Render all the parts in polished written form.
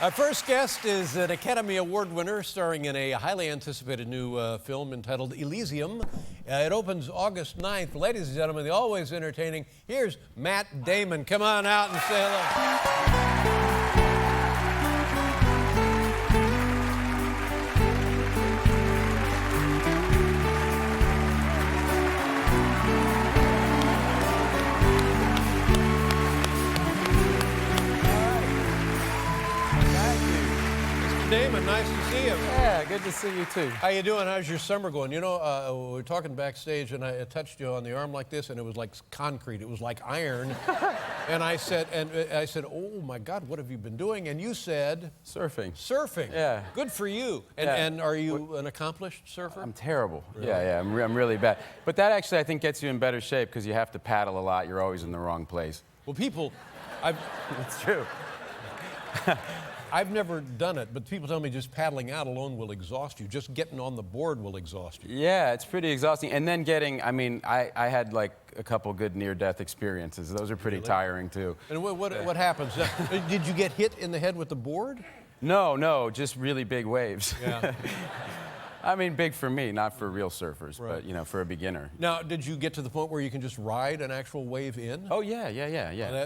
Our first guest is an Academy Award winner starring in a highly anticipated new film entitled Elysium. It opens August 9th. Ladies and gentlemen, the always entertaining, here's Matt Damon. Come on out and say hello. Damon, nice to see you. Yeah, good to see you too. How you doing? How's your summer going? You know, we were talking backstage, and I touched you on the arm like this, and it was like concrete. It was like iron. And I said, "Oh my God, what have you been doing?" And you said, Surfing. Surfing. Yeah. Good for you. And, Yeah. and are you an accomplished surfer? I'm terrible. Really? Yeah, I'm really bad. But that actually, I think, gets you in better shape because you have to paddle a lot. You're always in the wrong place. Well, people, It's true. I've never done it, but people tell me just paddling out alone will exhaust you. Just getting on the board will exhaust you. Yeah, it's pretty exhausting. And then I had like a couple good near-death experiences. Those are pretty tiring too. And what happens? Did you get hit in the head with the board? No, just really big waves. Yeah. I mean, big for me, not for real surfers, Right. but, you know, for a beginner. Now, did you get to the point where you can just ride an actual wave in? Oh, yeah.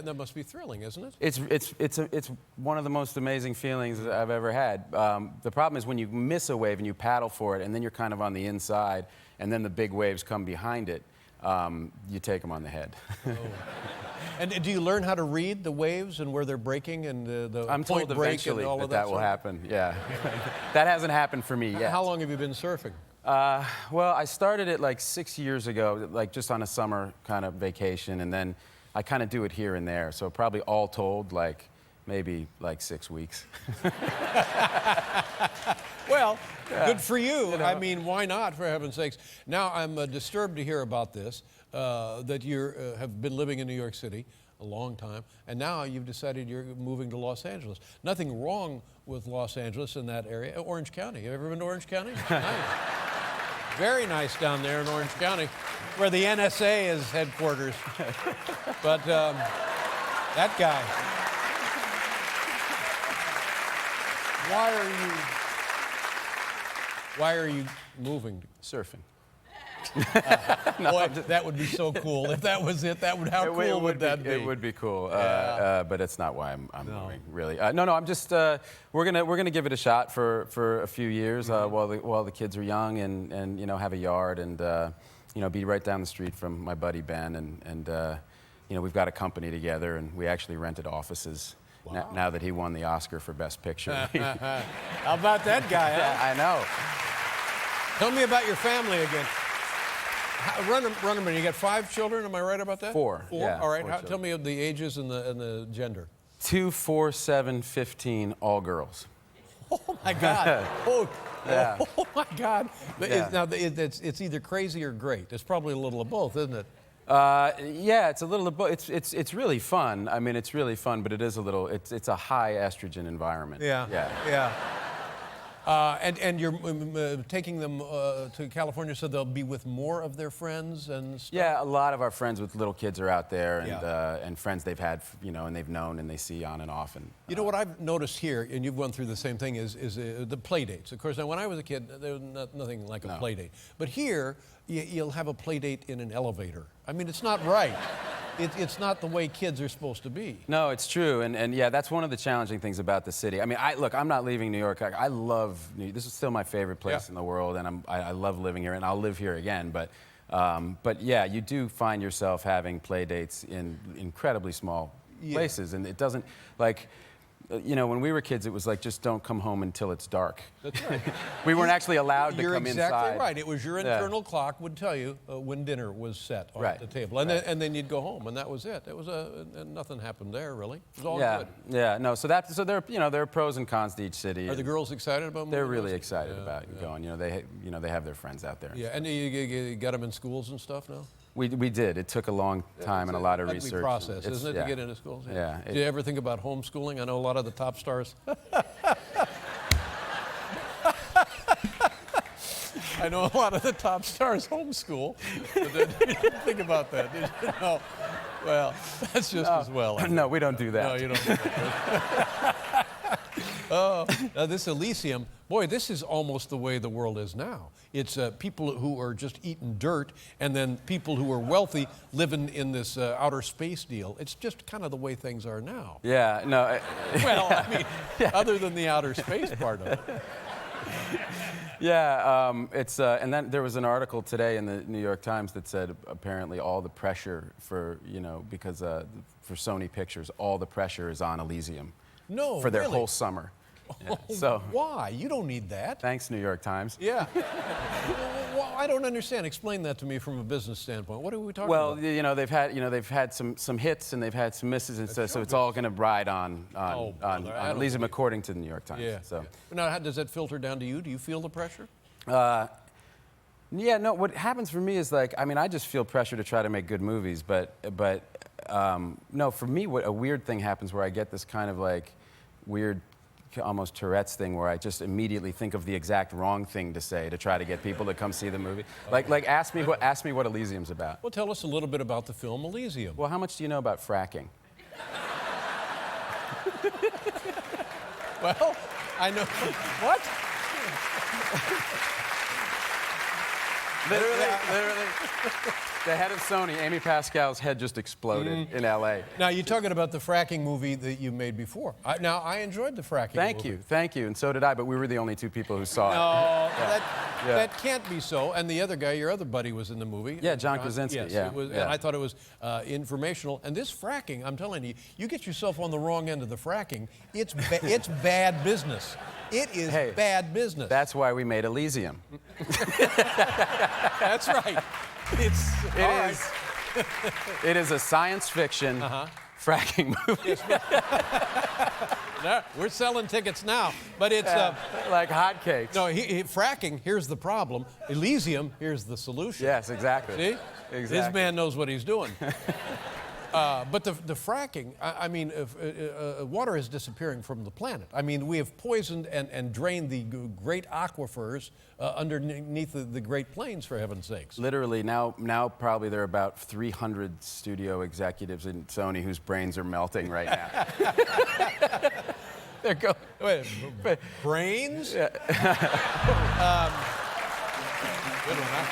That must be thrilling, isn't it? It's one of the most amazing feelings I've ever had. The problem is when you miss a wave and you paddle for it, and then you're kind of on the inside, and then the big waves come behind it, you take them on the head. Oh. And do you learn how to read the waves and where they're breaking and the I'm point told break eventually and all of that will stuff? happen, yeah. That hasn't happened for me yet. How long have you been surfing? Well, I started it like 6 years ago, like just on a summer kind of vacation, and then I kind of do it here and there. So probably all told, like maybe like 6 weeks. Well, Yeah. good for you. You know. I mean, why not, for heaven's sakes? Now, I'm disturbed to hear about this, that you have been living in New York City a long time, and now you've decided you're moving to Los Angeles. Nothing wrong with Los Angeles in that area. Orange County. Have you ever been to Orange County? Nice. Very nice down there in Orange County, where the NSA is headquarters. But that guy. Why are you moving? Surfing. Boy, that would be so cool. If that was it, how cool would that be? It would be cool, Yeah. but it's not why I'm moving, really. No, I'm just, we're gonna give it a shot for a few years while the kids are young and you know, have a yard and you know, be right down the street from my buddy Ben and you know, we've got a company together and we actually rented offices. Wow. Now that he won the Oscar for Best Picture. How about that guy, huh? Yeah, I know. Tell me about your family again. Run them in. You got 5 children, am I right about that? 4. 4? Yeah, All right. 4 Tell me of the ages and the gender. 2, 4, 7, 15, all girls. Oh my God. Yeah. Oh my God. Yeah. Now, it's either crazy or great. It's probably a little of both, isn't it? Yeah, it's a little of both. It's really fun. I mean, it's really fun, but it is a little. It's a high estrogen environment. Yeah. And you're taking them to California so they'll be with more of their friends and stuff? Yeah, a lot of our friends with little kids are out there, and Yeah. And friends they've had, you know, and they've known and they see on and off. And You know what I've noticed here, and you've gone through the same thing, is the play dates. Of course, now when I was a kid, there was nothing like a play date. But here, you'll have a play date in an elevator. I mean, it's not right. It's not the way kids are supposed to be. No, it's true, and yeah, that's one of the challenging things about the city. I mean, look, I'm not leaving New York. I love this is still my favorite place in the world, and I love living here, and I'll live here again. But yeah, you do find yourself having play dates in incredibly small places, and it doesn't like. You know, when we were kids, it was like, just don't come home until it's dark. That's right. We weren't actually allowed to You're come exactly inside. right. It was your internal clock would tell you when dinner was set on the table. And, and then you'd go home, and that was it. It was and nothing happened there, really. It was all good. Yeah, no, so there, you know, there are pros and cons to each city. Are the girls excited about moving? They're really excited about going. You know, they have their friends out there. Yeah, and you got them in schools and stuff now? We did. It took a long time and a lot of research. That'd be process, isn't it, to get into schools? Yeah. Did you ever think about homeschooling? I know a lot of the top stars. I know a lot of the top stars homeschool. But you didn't think about that, did you? No. Well, that's just as well. No, we don't do that. No, you don't do that. This Elysium, boy, this is almost the way the world is now. It's people who are just eating dirt, and then people who are wealthy living in this outer space deal. It's just kind of the way things are now. Yeah, no. Well, I mean, other than the outer space part of it. Yeah, and then there was an article today in the New York Times that said apparently all the pressure for, because for Sony Pictures, all the pressure is on Elysium. No, for their really? whole summer. Yeah, so why? You don't need that. Thanks, New York Times. Yeah. Well, I don't understand. Explain that to me from a business standpoint. What are we talking about? Well, they've had some hits and they've had some misses, and so it's all going to ride on Elysium according to the New York Times. Yeah. So now, how does that filter down to you? Do you feel the pressure? Yeah. No. What happens for me is I just feel pressure to try to make good movies, but no. For me, a weird thing happens where I get this kind of weird, almost Tourette's thing where I just immediately think of the exact wrong thing to say to try to get people to come see the movie. Ask me what Elysium's about. Well, tell us a little bit about the film Elysium. Well, how much do you know about fracking? Well, I know. What? Literally. The head of Sony, Amy Pascal's head just exploded in L.A. Now, you're talking about the fracking movie that you made before. I enjoyed the fracking movie. Thank you, and so did I, but we were the only two people who saw it. No, that can't be so. And the other guy, your other buddy, was in the movie. Yeah, John Krasinski. Yes, yeah, it was, yeah. And I thought it was informational. And this fracking, I'm telling you, you get yourself on the wrong end of the fracking, it's bad business. It is bad business. That's why we made Elysium. That's right. It is a science fiction fracking movie. No, we're selling tickets now, but it's like hotcakes. No, fracking. Here's the problem. Elysium. Here's the solution. Yes, exactly. See, exactly. This man knows what he's doing. But the fracking, water is disappearing from the planet. I mean, we have poisoned and drained the great aquifers underneath the Great Plains, for heaven's sakes. Literally, now probably there are about 300 studio executives in Sony whose brains are melting right now. They're going. Wait, brains? Yeah. Good one, huh?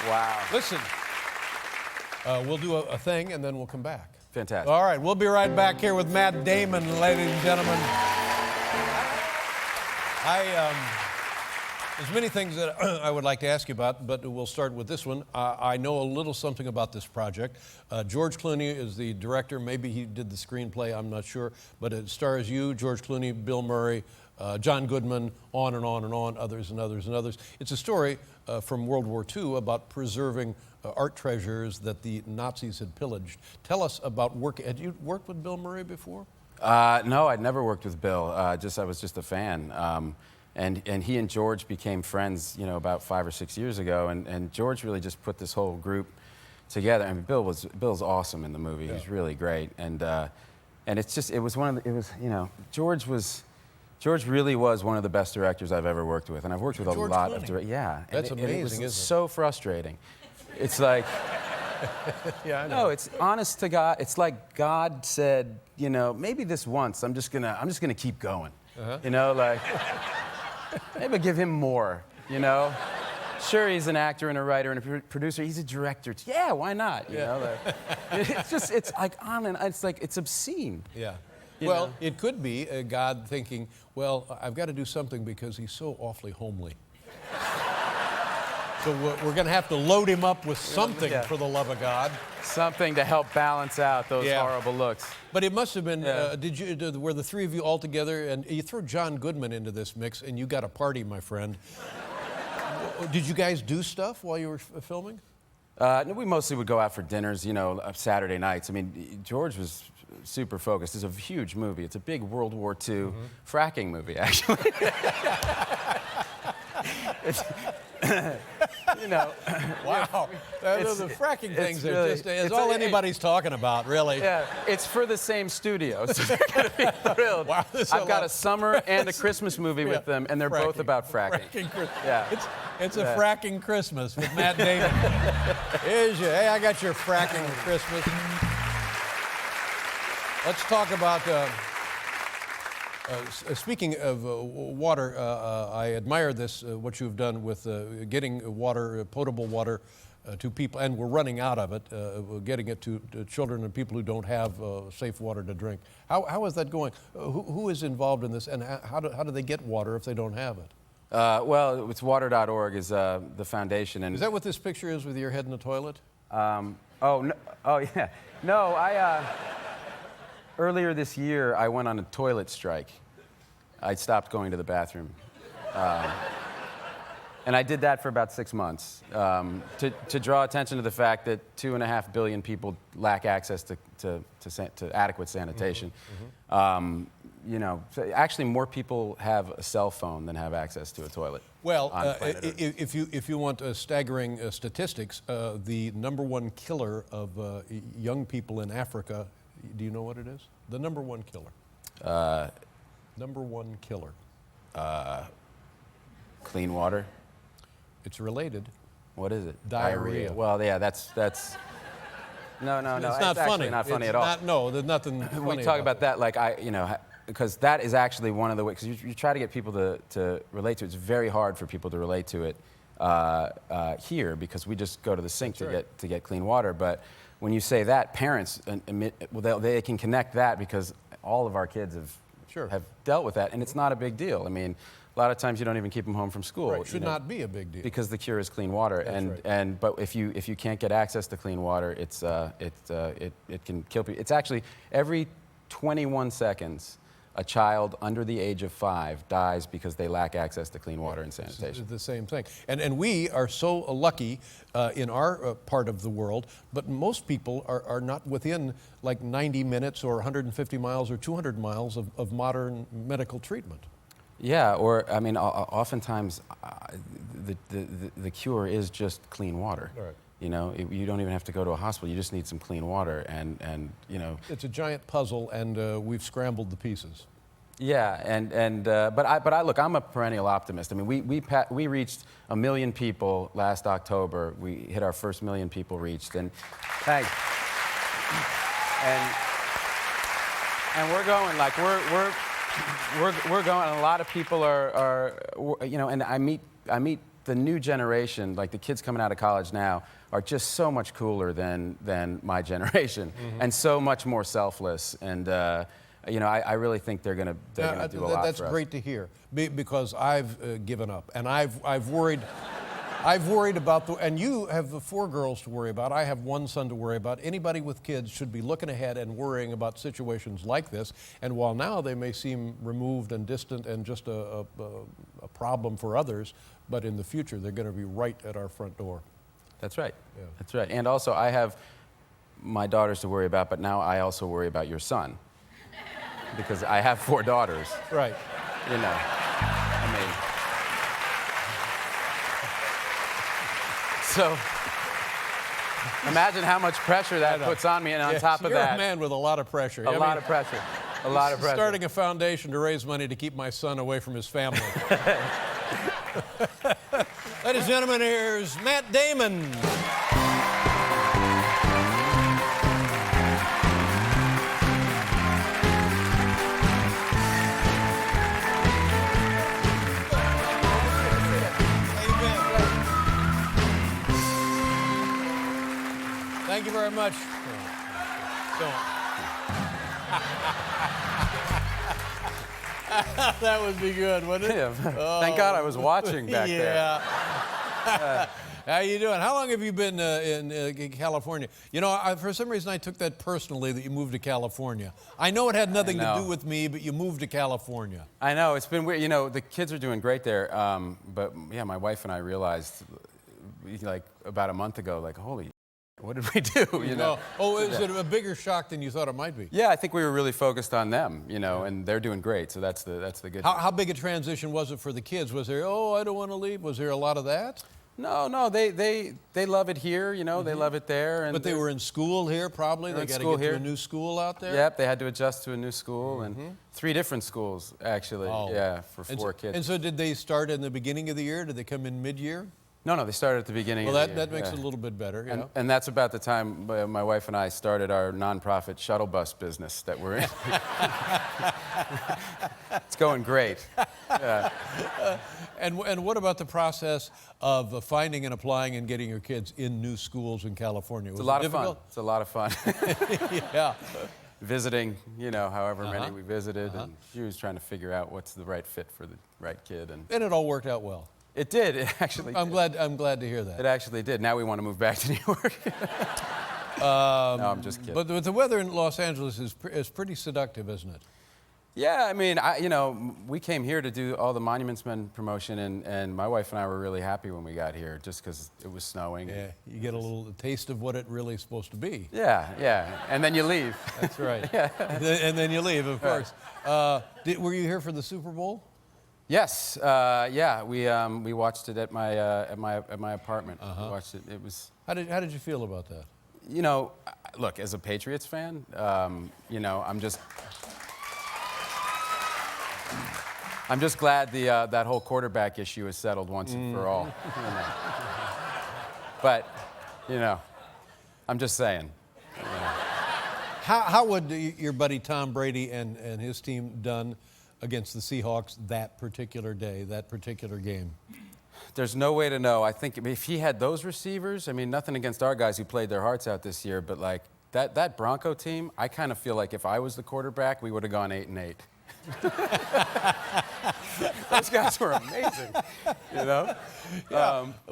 Wow. Listen, we'll do a thing and then we'll come back. Fantastic. All right, we'll be right back here with Matt Damon, ladies and gentlemen. There's many things that I would like to ask you about, but we'll start with this one. I know a little something about this project. George Clooney is the director. Maybe he did the screenplay, I'm not sure. But it stars you, George Clooney, Bill Murray, John Goodman, on and on and on, others and others and others. It's a story from World War II about preserving art treasures that the Nazis had pillaged. Tell us about work. Had you worked with Bill Murray before? No, I'd never worked with Bill. I was just a fan. And he and George became friends, about 5 or 6 years ago. And George really just put this whole group together. I mean, Bill's awesome in the movie. Yeah. He's really great. And George really was one of the best directors I've ever worked with, and I've worked with a lot of directors. Yeah, that's amazing. It was isn't it? So frustrating. It's like, yeah, I know. No, it's honest to God. It's like God said, maybe this once I'm just gonna keep going. Maybe give him more. Sure, he's an actor and a writer and a producer. He's a director. Yeah, why not? It's obscene. Yeah. Well, it could be God thinking, well, I've got to do something because he's so awfully homely. So we're going to have to load him up with something, for the love of God. Something to help balance out those horrible looks. But it must have been, were the three of you all together, and you throw John Goodman into this mix, and you got a party, my friend. Did you guys do stuff while you were filming? No, we mostly would go out for dinners, Saturday nights. I mean, George was super focused. It's a huge movie. It's a big World War II fracking movie, actually. Wow. The fracking things are it's all anybody's talking about, really. Yeah, it's for the same studio, so they're going to be thrilled. Wow, I've got a summer and a Christmas movie with them, and they're both about fracking. It's a fracking Christmas with Matt Damon. Hey, I got your fracking Christmas. Let's talk about. Speaking of water, I admire this, what you've done with getting water, potable water, to people, and we're running out of it, getting it to children and people who don't have safe water to drink. How is that going? Who is involved in this, and how do they get water if they don't have it? Well, it's water.org is the foundation. And is that what this picture is with your head in the toilet? Oh, no, oh, yeah. No, earlier this year, I went on a toilet strike. I stopped going to the bathroom. And I did that for about 6 months to draw attention to the fact that 2.5 billion people lack access to adequate sanitation. You know, actually more people have a cell phone than have access to a toilet. Well, if you want staggering statistics, the #1 killer of young people in Africa, do you know what it is? The #1 killer. #1 killer. Clean water. It's related. What is it? Diarrhea. Well, yeah, that's. No. It's not funny. Actually not funny it's at all. Not, no, there's nothing funny we talk about that, like because that is actually one of the ways. Because you try to get people to relate to it. It's very hard for people to relate to it here because we just go to the sink to get clean water. But when you say that, parents they can connect that because all of our kids have dealt with that, and it's not a big deal. I mean, a lot of times you don't even keep them home from school. Right. Should not be a big deal because the cure is clean water. But if you can't get access to clean water, it can kill people. It's actually every 21 seconds, a child under the age of 5 dies because they lack access to clean water and sanitation. It's the same thing. And we are so lucky in our part of the world, but most people are not within like 90 minutes or 150 miles or 200 miles of modern medical treatment. Yeah, or I mean, oftentimes the cure is just clean water. Right. You know, you don't even have to go to a hospital. You just need some clean water, and you know. It's a giant puzzle, and we've scrambled the pieces. Yeah, but I look, I'm a perennial optimist. I mean, we reached 1 million people last October. We hit our first 1 million people reached, and thanks. And we're going like we're going. And a lot of people are you know, and I meet the new generation, like the kids coming out of college now, are just so much cooler than my generation, and so much more selfless. And you know, I really think they're gonna do a lot for us. That's great to hear, because I've given up, and I've worried. I've worried about and you have 4 girls to worry about. I have 1 son to worry about. Anybody with kids should be looking ahead and worrying about situations like this. And while now they may seem removed and distant and just a problem for others, but in the future they're going to be right at our front door. That's right. Yeah. That's right. And also, I have my daughters to worry about, but now I also worry about your son, because I have 4 daughters. Right. You know, I mean. So imagine how much pressure that puts on me, and on top of you're that, a man with a lot of pressure. A lot of pressure. A lot of pressure. Starting a foundation to raise money to keep my son away from his family. Ladies and gentlemen, here's Matt Damon. Thank you very much. That would be good, wouldn't it? Yeah. Oh. Thank God I was watching back there. Yeah. How you doing? How long have you been in California? You know, for some reason I took that personally that you moved to California. I know it had nothing to do with me, but you moved to California. I know, it's been weird. You know, the kids are doing great there, but yeah, my wife and I realized, like, about a month ago, like, holy, what did we do, you know? Oh, is it a bigger shock than you thought it might be? Yeah, I think we were really focused on them, you know, and they're doing great, so that's the good thing. How big a transition was it for the kids? Was there, I don't want to leave? Was there a lot of that? No, they love it here, you know, they love it there. And but they were in school here, probably? They got to get to a new school out there? Yep, they had to adjust to a new school, and 3 different schools, actually, yeah, for 4 kids. And so did they start in the beginning of the year? Did they come in mid-year? No, they started at the beginning Well, of the year. that makes it a little bit better. Yeah. And that's about the time my wife and I started our nonprofit shuttle bus business that we're in. It's going great. Yeah. And what about the process of finding and applying and getting your kids in new schools in California? It's a lot of fun. It's a lot of fun. Yeah. Visiting, however many we visited, and she was trying to figure out what's the right fit for the right kid. And it all worked out well. It did. It actually I'm did. glad to hear that. It actually did. Now we want to move back to New York. No, I'm just kidding. But the weather in Los Angeles is pretty seductive, isn't it? Yeah, I mean, we came here to do all the Monuments Men promotion, and my wife and I were really happy when we got here, just because it was snowing. Yeah, you get a little taste of what it really is supposed to be. Yeah, and then you leave. That's right. Yeah. And then you leave, of course. Were you here for the Super Bowl? Yes, yeah, we watched it at my apartment. We watched it. It was. How did you feel about that? Look, as a Patriots fan, I'm just glad that whole quarterback issue is settled once and for all. But, I'm just saying. How would your buddy Tom Brady and his team done against the Seahawks that particular day, that particular game? There's no way to know. I think if he had those receivers, nothing against our guys who played their hearts out this year, but like that Bronco team, I kind of feel like if I was the quarterback, we would have gone 8-8. Those guys were amazing, Yeah.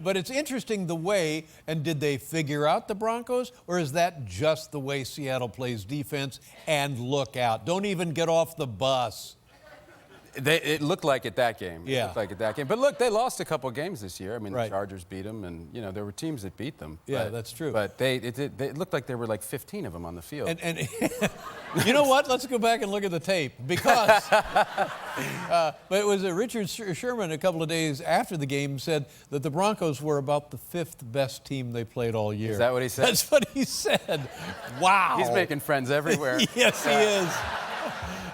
But it's interesting the way, and did they figure out the Broncos, or is that just the way Seattle plays defense? And look out, don't even get off the bus. It looked like it that game. Yeah. It looked like it that game. But look, they lost a couple games this year. Right. The Chargers beat them, and there were teams that beat them. Yeah, that's true. But it looked like there were like 15 of them on the field. And you know what? Let's go back and look at the tape, because but it was Richard Sherman a couple of days after the game said that the Broncos were about the 5th best team they played all year. Is that what he said? That's what he said. Wow. He's making friends everywhere. Yes, he is.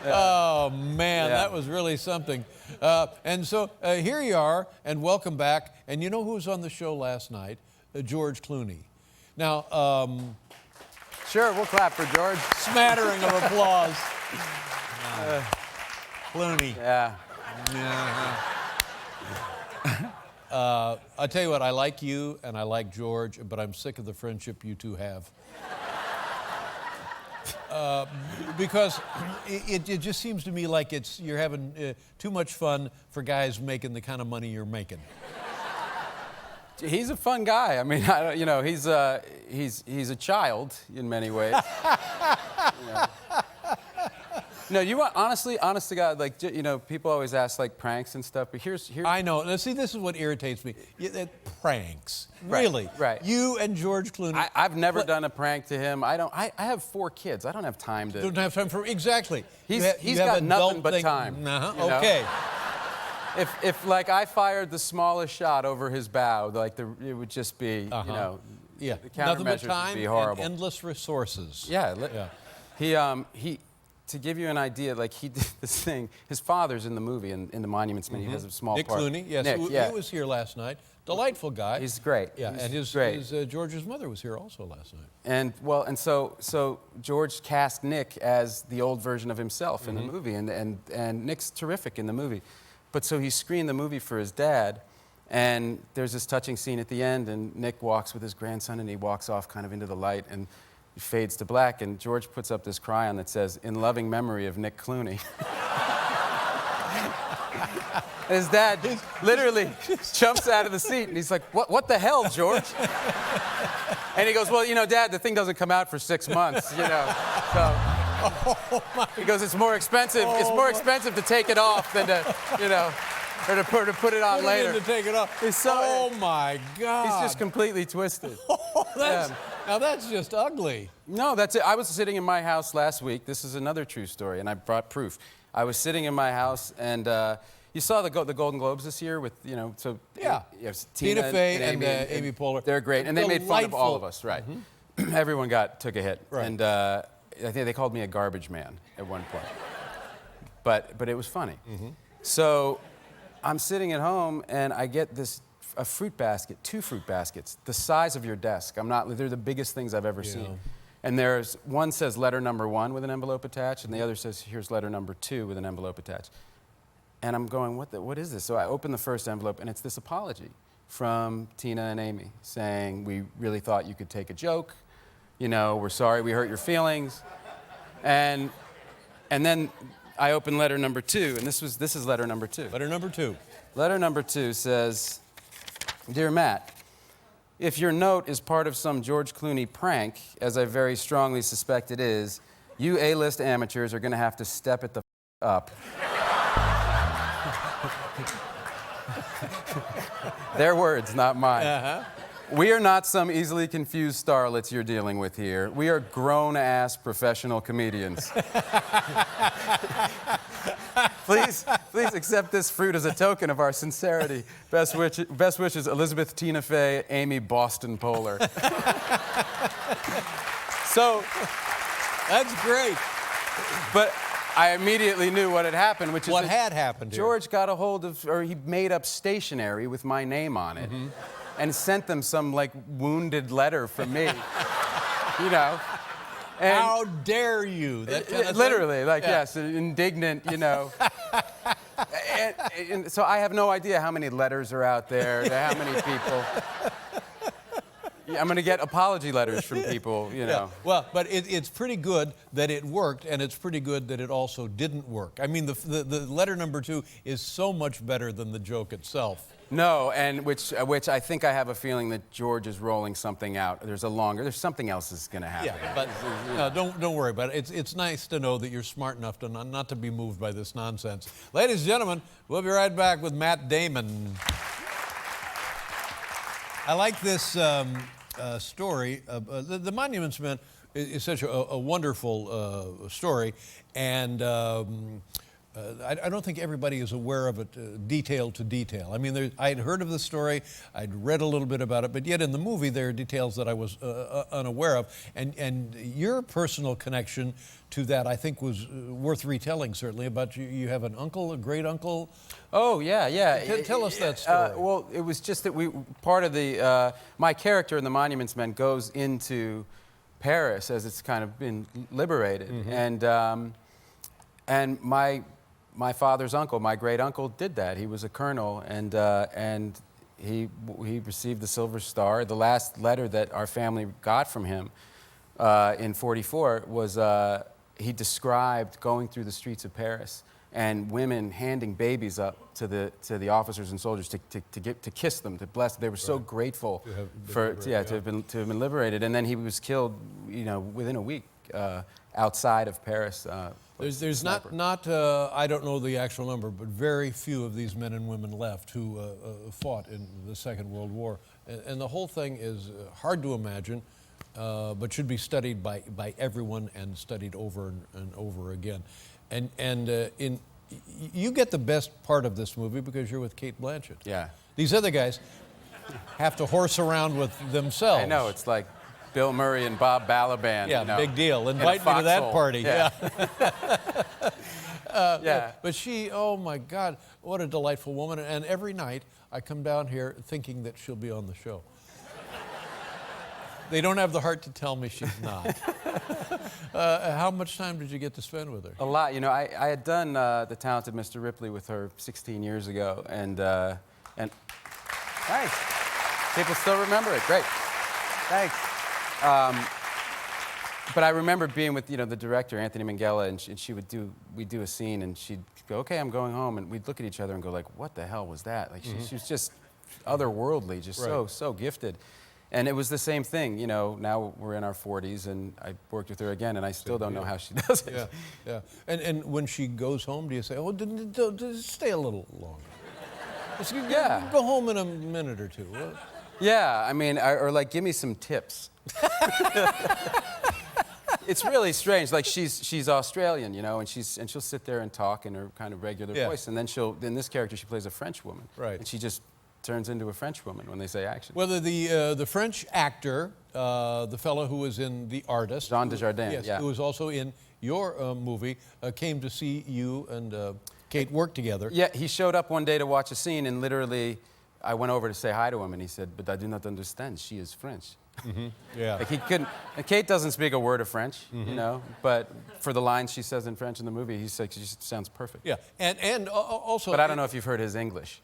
Yeah. Oh, man, that was really something. And so here you are, and welcome back. And you know who was on the show last night? George Clooney. Now, sure, we'll clap for George. Smattering of applause. Clooney. Yeah. I tell you what, I like you and I like George, but I'm sick of the friendship you two have. Because it just seems to me like you're having too much fun for guys making the kind of money you're making. He's a fun guy. He's a child in many ways. No, you want honest to God, people always ask pranks and stuff, but here's. I know. Now, see, this is what irritates me. Pranks, really? Right. You and George Clooney. I've never done a prank to him. I have 4 kids. I don't have time to. Don't have time for exactly. He's got nothing but time. Okay. If I fired the smallest shot over his bow, it would just be Yeah. The Nothing but countermeasures time would be horrible. and endless resources. Yeah. He to give you an idea, he did this thing. His father's in the movie, in the Monuments Men. He has a small Nick part. Clooney, yes, Nick, he was here last night. Delightful guy. He's great. Yeah, He's and George's mother was here also last night. And so George cast Nick as the old version of himself in the movie, and Nick's terrific in the movie. But so he screened the movie for his dad, and there's this touching scene at the end, and Nick walks with his grandson, and he walks off kind of into the light, and it fades to black, and George puts up this cryon that says, "In loving memory of Nick Clooney." His dad literally jumps out of the seat, and he's like, what the hell, George? And he goes, well, Dad, the thing doesn't come out for 6 months, So he goes, it's more expensive. It's more expensive to take it off than to, or to put it on later. To take it off. Oh my God! He's just completely twisted. Now that's just ugly. No, that's it. I was sitting in my house last week. This is another true story, and I brought proof. I was sitting in my house, and you saw the Golden Globes this year with, so Tina Fey and Amy Poehler. They're great, and they made fun of all of us, right? Mm-hmm. Everyone took a hit, right. And I think they called me a garbage man at one point. But it was funny. Mm-hmm. So I'm sitting at home, and I get this a fruit basket, 2 fruit baskets, the size of your desk. They're the biggest things I've ever seen. And one says letter number 1 with an envelope attached, and the other says, here's letter number 2 with an envelope attached. And I'm going, what is this? So I open the first envelope, and it's this apology from Tina and Amy saying, we really thought you could take a joke. You know, we're sorry we hurt your feelings. And then I open letter number 2, and this is letter number 2. Letter number 2. Letter number 2 says, Dear Matt, if your note is part of some George Clooney prank, as I very strongly suspect it is, you A-list amateurs are going to have to step it the up. Their words, not mine. We are not some easily confused starlets you're dealing with here. We are grown-ass professional comedians. Please accept this fruit as a token of our sincerity. Best wishes, Elizabeth Tina Fey, Amy Boston Polar. So, that's great. But I immediately knew what had happened, which is what had happened. George got a hold of, or he made up stationery with my name on it, and sent them some like wounded letter from me. You know. And how dare you? That kind of literally, thing? like, yes, indignant, you know. and so I have no idea how many letters are out there, to how many people. I'm going to get apology letters from people, you know. Well, but it's pretty good that it worked, and it's pretty good that it also didn't work. I mean, the letter number 2 is so much better than the joke itself. No, and which I think I have a feeling that George is rolling something out. There's something else is going to happen. Yeah, but don't worry about it. It's nice to know that you're smart enough to not to be moved by this nonsense. Ladies and gentlemen, we'll be right back with Matt Damon. I like this story. The Monuments Men is such a wonderful story, and I don't think everybody is aware of it detail to detail. I mean, I'd heard of the story, I'd read a little bit about it, but yet in the movie there are details that I was unaware of. And your personal connection to that, I think, was worth retelling, certainly, about you have an uncle, a great uncle. Oh, yeah, yeah. Tell us that story. Well, it was just that part of the, my character in The Monuments Men goes into Paris as it's kind of been liberated. And my father's uncle, my great uncle, did that. He was a colonel, and he received the Silver Star. The last letter that our family got from him in '44 was he described going through the streets of Paris and women handing babies up to the officers and soldiers to kiss them, to bless them. They were so grateful to have been liberated. And then he was killed, you know, within a week outside of Paris. There's not I don't know the actual number, but very few of these men and women left who fought in the Second World War. And the whole thing is hard to imagine, but should be studied by everyone and studied over and over again. And you get the best part of this movie because you're with Cate Blanchett. Yeah. These other guys have to horse around with themselves. I know, it's like Bill Murray and Bob Balaban. Yeah, you know, big deal. Invite me to that party. Yeah. Yeah. But she, oh my God, what a delightful woman. And every night I come down here thinking that she'll be on the show. They don't have the heart to tell me she's not. How much time did you get to spend with her? A lot. You know, I had done The Talented Mr. Ripley with her 16 years ago, and thanks. People still remember it. Great. Thanks. But I remember being with, you know, the director, Anthony Minghella, and we'd do a scene, and she'd go, okay, I'm going home, and we'd look at each other and go like, what the hell was that? Like, she was just otherworldly, just so gifted. And it was the same thing, you know, now we're in our 40s, and I worked with her again, and I still don't know how she does it. Yeah. And when she goes home, do you say, oh, stay a little longer? Just go home in a minute or two. Yeah, I mean, or like, give me some tips. It's really strange. Like, she's Australian, you know, and she'll sit there and talk in her kind of regular voice, and then in this character, she plays a French woman, and she just turns into a French woman when they say action. Whether the French actor, the fellow who was in The Artist, Jean Dujardin, who was also in your movie, came to see you and Cate work together. Yeah, he showed up one day to watch a scene, and literally I went over to say hi to him, and he said, "But I do not understand. She is French." Yeah. Like he couldn't. And Kate doesn't speak a word of French, you know. But for the lines she says in French in the movie, he says she sounds perfect. Yeah, and also. But I don't know if you've heard his English.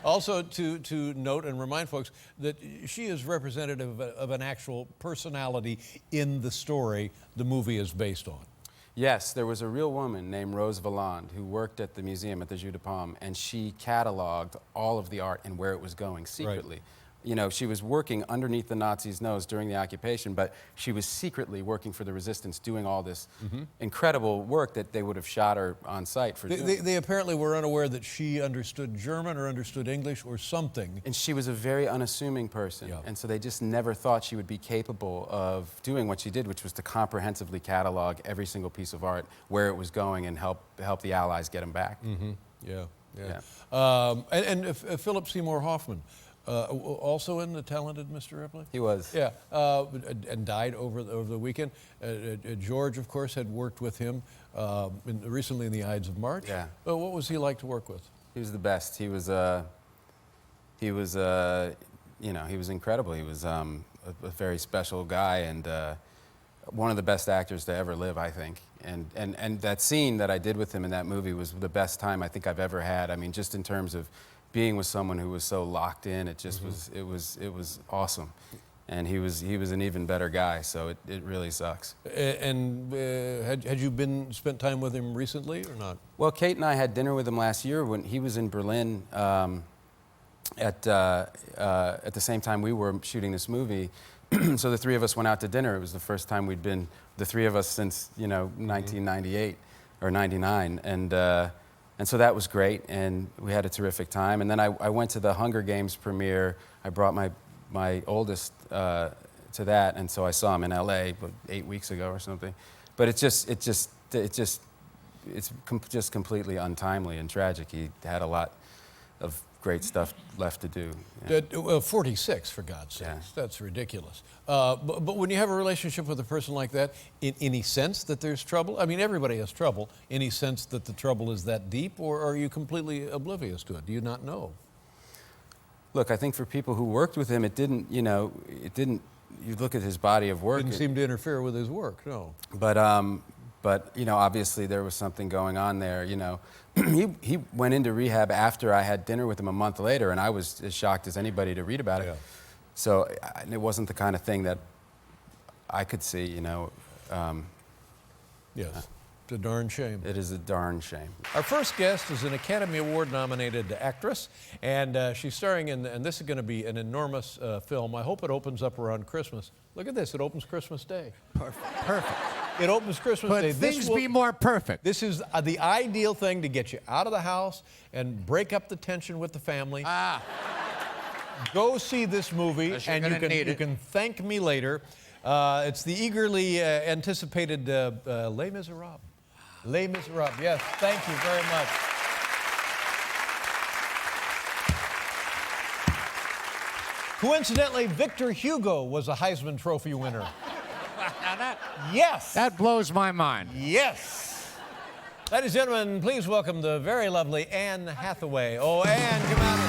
Also, to note and remind folks that she is representative of an actual personality in the story the movie is based on. Yes, there was a real woman named Rose Valland who worked at the museum at the Jeu de Paume, and she cataloged all of the art and where it was going secretly. Right. You know, she was working underneath the Nazis' nose during the occupation, but she was secretly working for the resistance, doing all this incredible work that they would have shot her on site for doing. They apparently were unaware that she understood German or understood English or something. And she was a very unassuming person, Yeah. and so they just never thought she would be capable of doing what she did, which was to comprehensively catalog every single piece of art, where it was going, and help the Allies get them back. Yeah, yeah. Yeah. And Philip Seymour Hoffman, also in The Talented Mr. Ripley? He was. Yeah, and died over the weekend. George, of course, had worked with him recently in The Ides of March. Yeah. What was he like to work with? He was the best. He was you know, he was incredible. He was a very special guy, and one of the best actors to ever live, I think. And that scene that I did with him in that movie was the best time I think I've ever had. I mean, just in terms of being with someone who was so locked in, it just was, it was awesome. And he was an even better guy, so it really sucks. And had you spent time with him recently or not? Well, Kate and I had dinner with him last year when he was in Berlin at the same time we were shooting this movie. So the three of us went out to dinner. It was the first time we'd been, the three of us, since, you know, 1998 or 99. And so that was great, and we had a terrific time. And then I went to the Hunger Games premiere. I brought my oldest to that, and so I saw him in LA 8 weeks ago or something. But it's just completely untimely and tragic. He had a lot of great stuff left to do. Yeah. 46, for God's sakes. Yeah. That's ridiculous. But when you have a relationship with a person like that, in any sense that there's trouble? I mean, everybody has trouble. Any sense that the trouble is that deep, or are you completely oblivious to it? Do you not know? Look, I think for people who worked with him, you look at his body of work. Didn't seem to interfere with his work, no. But you know, obviously there was something going on there. You know, he went into rehab after I had dinner with him a month later, and I was as shocked as anybody to read about it. Yeah. So it wasn't the kind of thing that I could see. You know. Yes. It's a darn shame. It is a darn shame. Our first guest is an Academy Award-nominated actress, and she's starring in, and this is going to be an enormous film. I hope it opens up around Christmas. Look at this. It opens Christmas Day. Perfect. It opens Christmas Day. Could things be more perfect? This is the ideal thing to get you out of the house and break up the tension with the family. Go see this movie, and you can thank me later. It's the eagerly anticipated Les Miserables. Les Miserables, yes, thank you very much. Coincidentally, Victor Hugo was a Heisman Trophy winner. Yes. That blows my mind. Yes. Ladies and gentlemen, please welcome the very lovely Anne Hathaway. Oh, Anne, come out.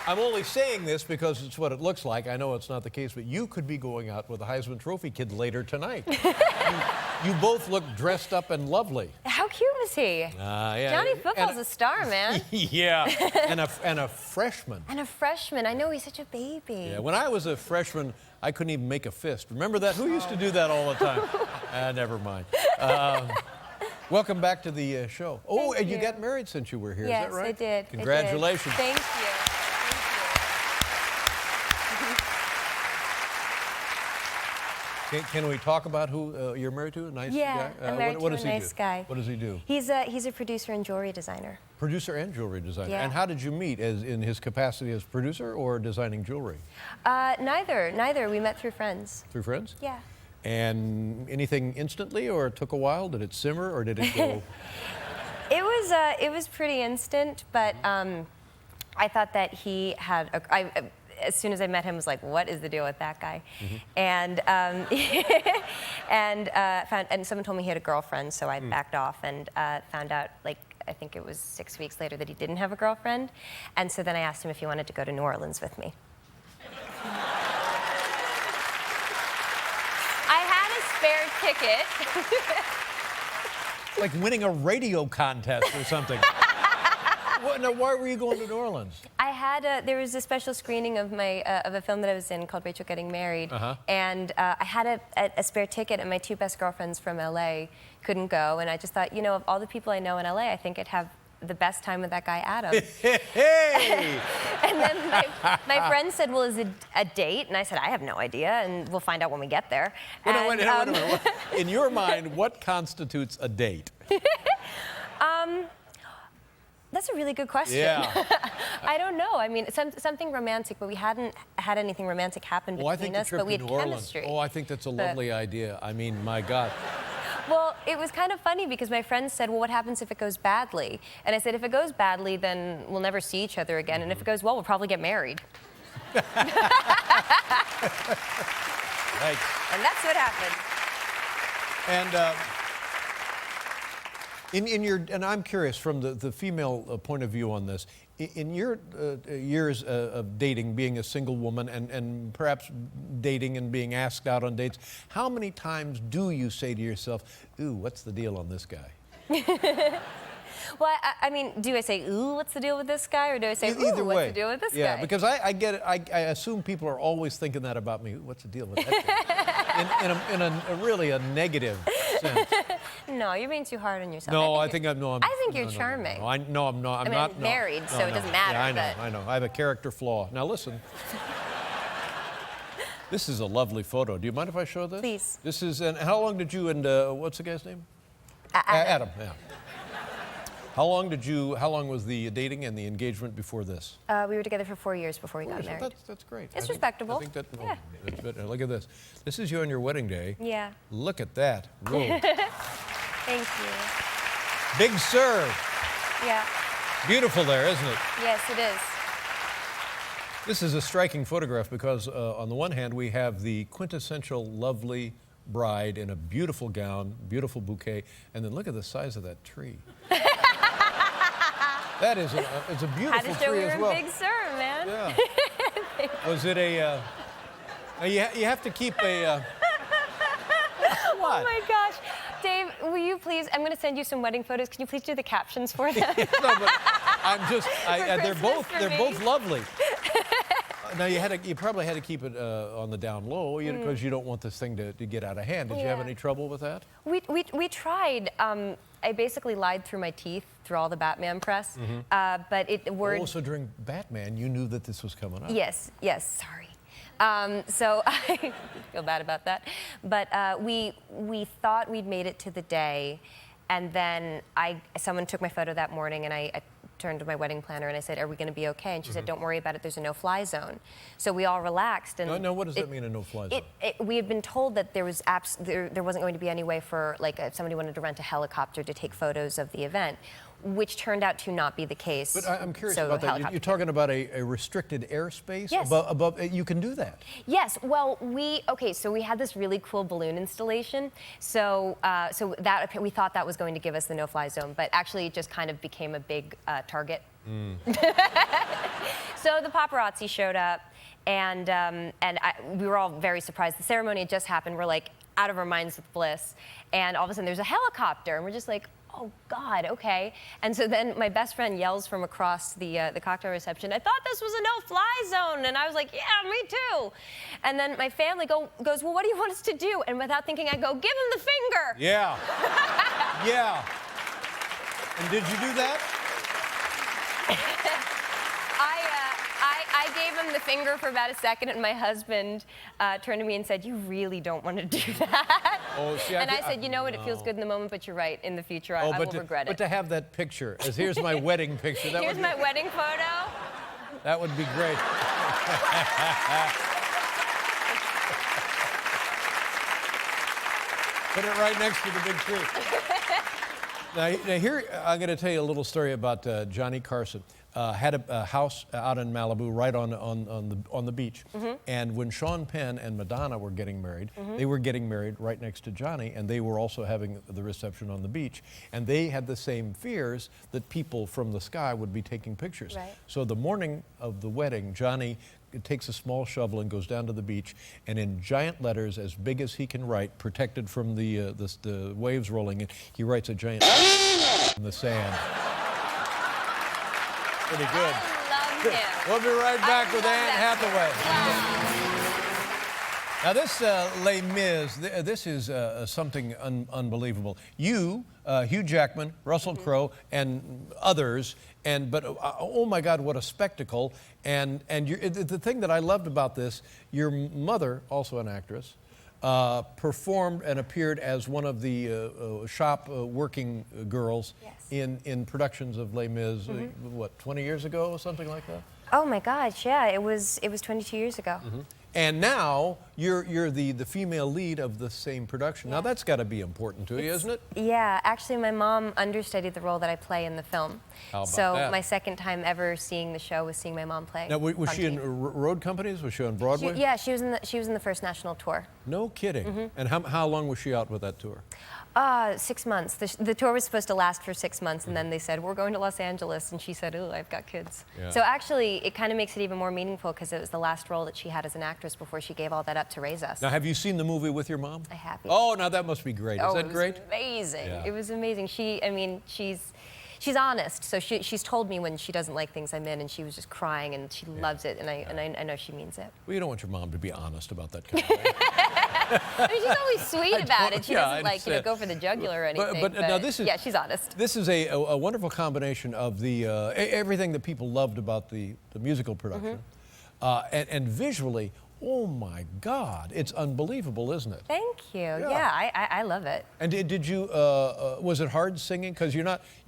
I'm only saying this because it's what it looks like. I know it's not the case, but you could be going out with a Heisman Trophy kid later tonight. you both look dressed up and lovely. How cute was he? Yeah. Johnny Football's a star, man. Yeah, and a freshman. And a freshman. I know, he's such a baby. Yeah, when I was a freshman, I couldn't even make a fist. Remember that? Who used to do that all the time? Never mind. Welcome back to the show. Oh, and you got married since you were here, yes, is that right? I did. Congratulations. I did. Thank you. Can we talk about who you're married to? A nice guy? I'm married to a nice guy. What does he do? He's a producer and jewelry designer. Producer and jewelry designer. Yeah. And how did you meet? As in his capacity as producer or designing jewelry? Neither. We met through friends. Through friends? Yeah. And anything instantly, or it took a while? Did it simmer, or did it go? It was pretty instant, but I thought that he had. As soon as I met him, was like, what is the deal with that guy? And and someone told me he had a girlfriend, so I backed off and found out, like, I think it was 6 weeks later, that he didn't have a girlfriend. And so then I asked him if he wanted to go to New Orleans with me. I had a spare ticket. Like winning a radio contest or something. Now, why were you going to New Orleans? There was a special screening of of a film that I was in called Rachel Getting Married, and I had a spare ticket, and my two best girlfriends from LA couldn't go, and I just thought, you know, of all the people I know in LA, I think I'd have the best time with that guy, Adam. Hey! And then my friend said, well, is it a date? And I said, I have no idea, and we'll find out when we get there. Wait a minute. In your mind, what constitutes a date? That's a really good question. Yeah. I don't know. I mean, something romantic, but we hadn't had anything romantic happen between us, but we had chemistry. Oh, I think that's a lovely idea. I mean, my God. Well, it was kind of funny because my friend said, well, what happens if it goes badly? And I said, if it goes badly, then we'll never see each other again. And if it goes well, we'll probably get married. Thanks. And that's what happened. And and I'm curious from the female point of view on this. In your years of dating, being a single woman, and perhaps dating and being asked out on dates, how many times do you say to yourself, "Ooh, what's the deal on this guy"? Well, I mean, do I say, ooh, what's the deal with this guy? Or do I say, ooh, Either way. what's the deal with this guy? Yeah, because I get it. I assume people are always thinking that about me. What's the deal with that guy? in a really a negative sense. No, you're being too hard on yourself. No, I think you're charming. No, I'm not. I'm not. married, so it doesn't matter. Yeah, I know. I have a character flaw. Now listen. This is a lovely photo. Do you mind if I show this? Please. This is. And how long did you and what's the guy's name? Adam. Yeah. How long was the dating and the engagement before this? We were together for 4 years before we got married. That's great. It's respectable. I think that. Yeah. Look at this. This is you on your wedding day. Yeah. Look at that robe. Thank you. Big serve. Yeah. Beautiful there, isn't it? Yes, it is. This is a striking photograph because on the one hand we have the quintessential lovely bride in a beautiful gown, beautiful bouquet, and then look at the size of that tree. That is it's a beautiful tree as well. Had to show we were in Big Sur, man. Yeah. Was it a? You have to keep a. What? Oh my gosh, Dave, will you please? I'm going to send you some wedding photos. Can you please do the captions for them? No, but I'm just. They're Christmas both lovely. Now you probably had to keep it on the down low because you don't want this thing to get out of hand. Did you have any trouble with that? We tried. I basically lied through my teeth through all the Batman press, but it worked. Oh, so during Batman, you knew that this was coming up. Yes. Sorry. So I feel bad about that. But we thought we'd made it to the day, and then someone took my photo that morning, and I turned to my wedding planner and I said, "Are we going to be okay?" And she said, "Don't worry about it. There's a no-fly zone." So we all relaxed. And no, what does that mean, a no-fly zone? We had been told that there wasn't going to be any way for, like, if somebody wanted to rent a helicopter to take photos of the event, which turned out to not be the case. But I'm curious about that. You're talking about a restricted airspace? Yes. Above, you can do that? Yes. Well, so we had this really cool balloon installation. So that we thought that was going to give us the no-fly zone, but actually it just kind of became a big target. So the paparazzi showed up, and we were all very surprised. The ceremony had just happened. We're like out of our minds with bliss, and all of a sudden there's a helicopter, and we're just like, oh God, okay. And so then my best friend yells from across the cocktail reception, "I thought this was a no-fly zone." And I was like, "Yeah, me too." And then my family goes, "Well, what do you want us to do?" And without thinking, I go, "Give him the finger." Yeah. Yeah. And did you do that? I gave him the finger for about a second, and my husband turned to me and said, "You really don't want to do that." Oh, see, and I said, "You know what? It feels good in the moment, but you're right. In the future, I will regret it." But to have that picture, as here's my wedding picture. Here's my wedding photo. That would be great. Put it right next to the big tree. Now here, I'm going to tell you a little story about Johnny Carson. Had a house out in Malibu right on the beach. And when Sean Penn and Madonna were getting married, they were getting married right next to Johnny, and they were also having the reception on the beach. And they had the same fears that people from the sky would be taking pictures. Right. So the morning of the wedding, Johnny takes a small shovel and goes down to the beach, and in giant letters as big as he can write, protected from the waves rolling in, he writes a giant in the sand. Pretty good. I love him. We'll be right back with Anne Hathaway. Now this Les Mis, this is something unbelievable. You, Hugh Jackman, Russell Crowe, and others, but oh my God, what a spectacle! And the thing that I loved about this, your mother, also an actress, performed and appeared as one of the shop working girls in productions of Les Mis, what, 20 years ago or something like that? Oh my gosh, yeah, it was 22 years ago. And now you're the female lead of the same production. Now that's got to be important to you, isn't it? Yeah, actually my mom understudied the role that I play in the film. How about so that? my second time ever seeing the show was seeing my mom play. Now was she in Fantine. road companies? Was she on Broadway? Yeah, she was in the first national tour. No kidding. And how long was she out with that tour? 6 months. The tour was supposed to last for 6 months, and then they said, we're going to Los Angeles, and she said, oh, I've got kids. Yeah. So actually, it kind of makes it even more meaningful because it was the last role that she had as an actress before she gave all that up to raise us. Now, have you seen the movie with your mom? I have. Oh, now that must be great. Is that great? It was amazing. Yeah. It was amazing. She's honest, so she's told me when she doesn't like things I'm in, and she was just crying, and she loves it, and I know she means it. Well, you don't want your mom to be honest about that kind of thing. I mean, she's always sweet about it. She doesn't understand. go for the jugular or anything. But now this is, yeah, she's honest. This is a wonderful combination of the everything that people loved about the musical production, and visually. Oh my God, it's unbelievable, isn't it? Thank you. Yeah, I love it. And did you? Was it hard singing? Because you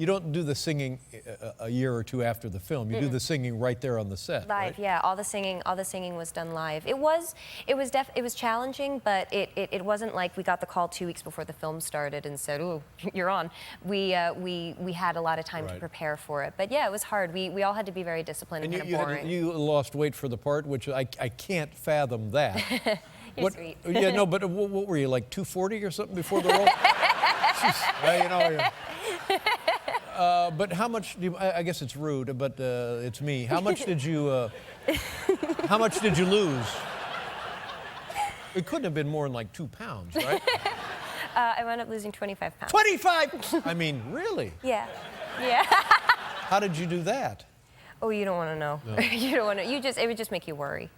don't do the singing a year or two after the film. You do the singing right there on the set. Live, right? yeah. All the singing was done live. It was challenging, but it wasn't like we got the call 2 weeks before the film started and said, "Ooh, you're on." We had a lot of time to prepare for it. But yeah, it was hard. We all had to be very disciplined and kind of boring. You lost weight for the part, which I can't fathom that. You're sweet. Yeah, no, but what were you, like 240 or something before the role? But how much? I guess it's rude, but it's me. How much did you? How much did you lose? It couldn't have been more than like 2 pounds, right? I wound up losing 25 pounds. 25! I mean, really? Yeah. How did you do that? Oh, you don't want to know. No. You don't want to. It would just make you worry.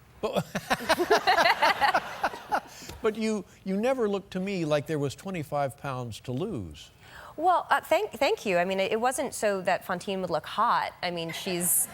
But you never looked to me like there was 25 pounds to lose. Well, thank you. I mean, it wasn't so that Fantine would look hot. I mean, she's,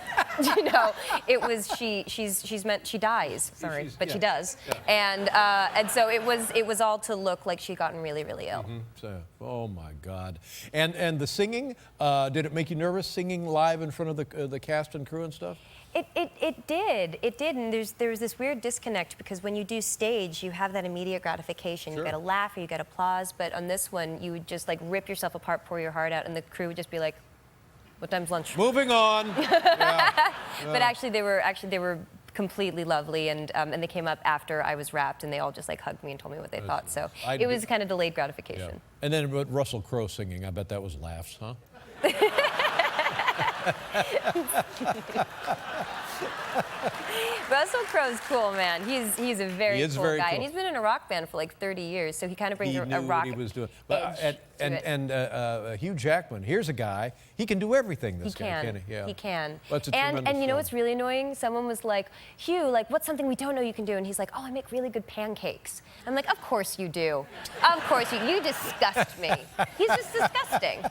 it was she's meant she dies. Sorry, but she does. Yeah. And so it was all to look like she'd gotten really, really ill. So, oh my God. And the singing, did it make you nervous singing live in front of the cast and crew and stuff? It did, and there's this weird disconnect because when you do stage, you have that immediate gratification. Sure. You get a laugh or you get applause, but on this one, you would just like rip yourself apart, pour your heart out, and the crew would just be like, "What time's lunch?" Moving on. Yeah. But actually, they were completely lovely, and they came up after I was wrapped, and they all just like hugged me and told me what they thought. So it was kind of delayed gratification. Yeah. And then Russell Crowe singing, I bet that was laughs, huh? Russell Crowe's cool, man. He's a very cool very guy, cool. and he's been in a rock band for like 30 years, so he kind of brings a rock He knew what he was doing. edge And Hugh Jackman, here's a guy. He can do everything. This guy, can he? Yeah. He can. Well, it's a and tremendous you know film. what's really annoying? Someone was like, "Hugh, like, what's something we don't know you can do?" And he's like, "Oh, I make really good pancakes." I'm like, "Of course you do. Of course you. You disgust me." He's just disgusting.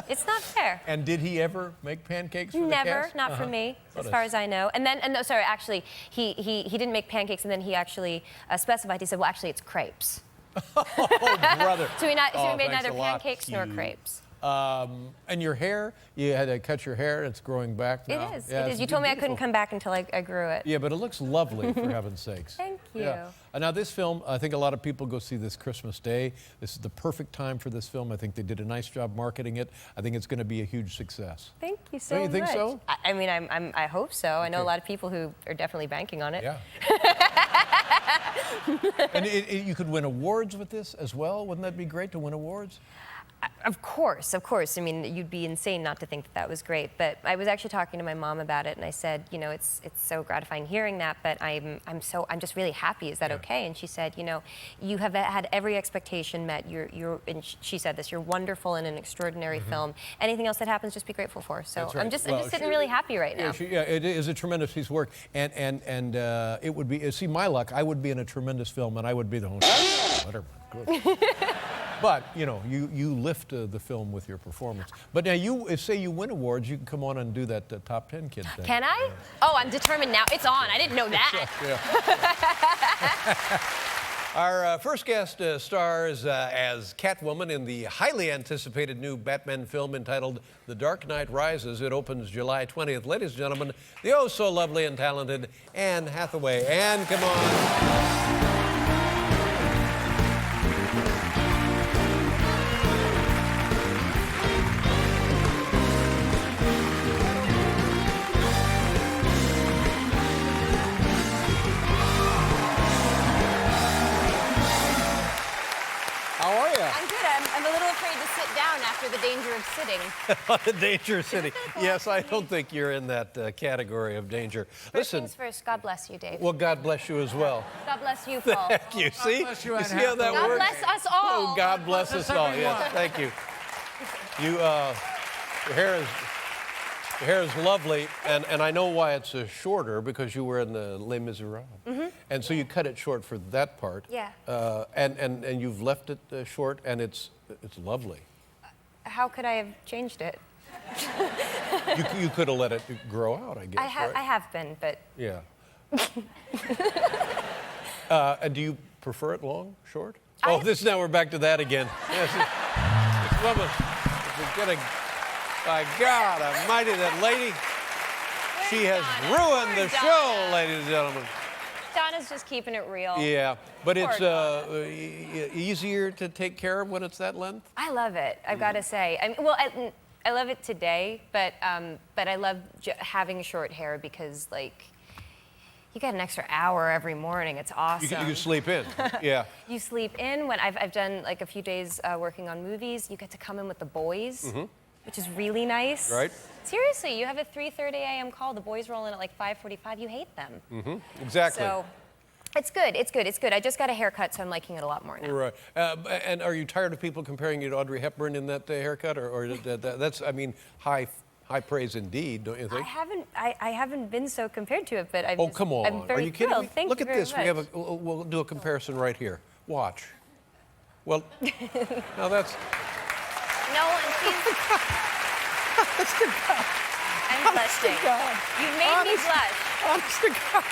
It's not fair. And did he ever make pancakes for the Never, cast? not for me, What as far as I know. And no, sorry, actually, he didn't make pancakes, and then he actually specified. He said, "Well, actually, it's crepes." Oh, brother. So we made thanks neither a lot, pancakes nor Hugh. crepes. And your hair, you had to cut your hair. It's growing back now. It is. Yeah, It it's is. You told me I beautiful. couldn't come back until I grew it. Yeah, but it looks lovely, for heaven's sakes. Thank you. you. Yeah. Now this film, I think a lot of people go see this Christmas Day. This is the perfect time for this film. I think they did a nice job marketing it. I think it's going to be a huge success. Thank you so much. Don't you think so? I mean, I hope so. I know a lot of people who are definitely banking on it. Yeah. And you could win awards with this as well. Wouldn't that be great to win awards? Of course, of course. I mean, you'd be insane not to think that that was great. But I was actually talking to my mom about it, and I said, you know, it's so gratifying hearing that, but I'm just really happy. Is that okay? And she said, you know, you have had every expectation met. And she said this. You're wonderful in an extraordinary film. Anything else that happens, just be grateful for. So That's right. I'm just sitting really happy right now. Yeah, it is a tremendous piece of work, and it would be. See, my luck, I would be in a tremendous film, and I would be the host. Letterman. Good. But, you know, you lift the film with your performance. But now if say you win awards, you can come on and do that top 10 kid thing. Can I? Oh, I'm determined now. It's on. I didn't know that. Our first guest stars as Catwoman in the highly anticipated new Batman film entitled The Dark Knight Rises. It opens July 20th. Ladies and gentlemen, the oh-so-lovely and talented Anne Hathaway. Anne, come on. How are you? I'm good. I'm a little afraid to sit down after the danger of sitting. The danger city. Yes, I don't think you're in that category of danger. First things first, God bless you, Dave. Well, God bless you as well. God bless you, Paul. Thank you. See? bless you, You Anne see how that Hathaway. works? God bless us all. Oh, God bless us all. Yes, thank you. Your hair is lovely, and I know why it's shorter, because you were in the Les Miserables. And so you cut it short for that part. Yeah. And you've left it short, and it's lovely. How could I have changed it? You could have let it grow out, I guess. I right? have been, but Yeah. And do you prefer it long, short? Now we're back to that again. Yes, this woman is getting. My God almighty, that lady. She has ruined the show, ladies and gentlemen. Donna's just keeping it real. Yeah, but it's Poor easier to take care of when it's that length? I love it. I've got to say. I mean, well, I love it today, but I love having short hair because, like, you get an extra hour every morning. It's awesome. You can sleep in. Yeah. You sleep in. When I've done like a few days working on movies, you get to come in with the boys, which is really nice. Right. Seriously, you have a 3:30 a.m. call. The boys roll in at like 5:45. You hate them. Exactly. So it's good. It's good. It's good. I just got a haircut, so I'm liking it a lot more now. Right. And are you tired of people comparing you to Audrey Hepburn in that haircut, or that's, I mean, high praise indeed, don't you think? I haven't been so compared to it, but Oh, come on. I'm very Are you kidding thrilled. me? Thank Look you at very this. much. We'll do a comparison right here. Watch. Well, now that's. No one sees. I'm blushing. You made me blush. Honest to God.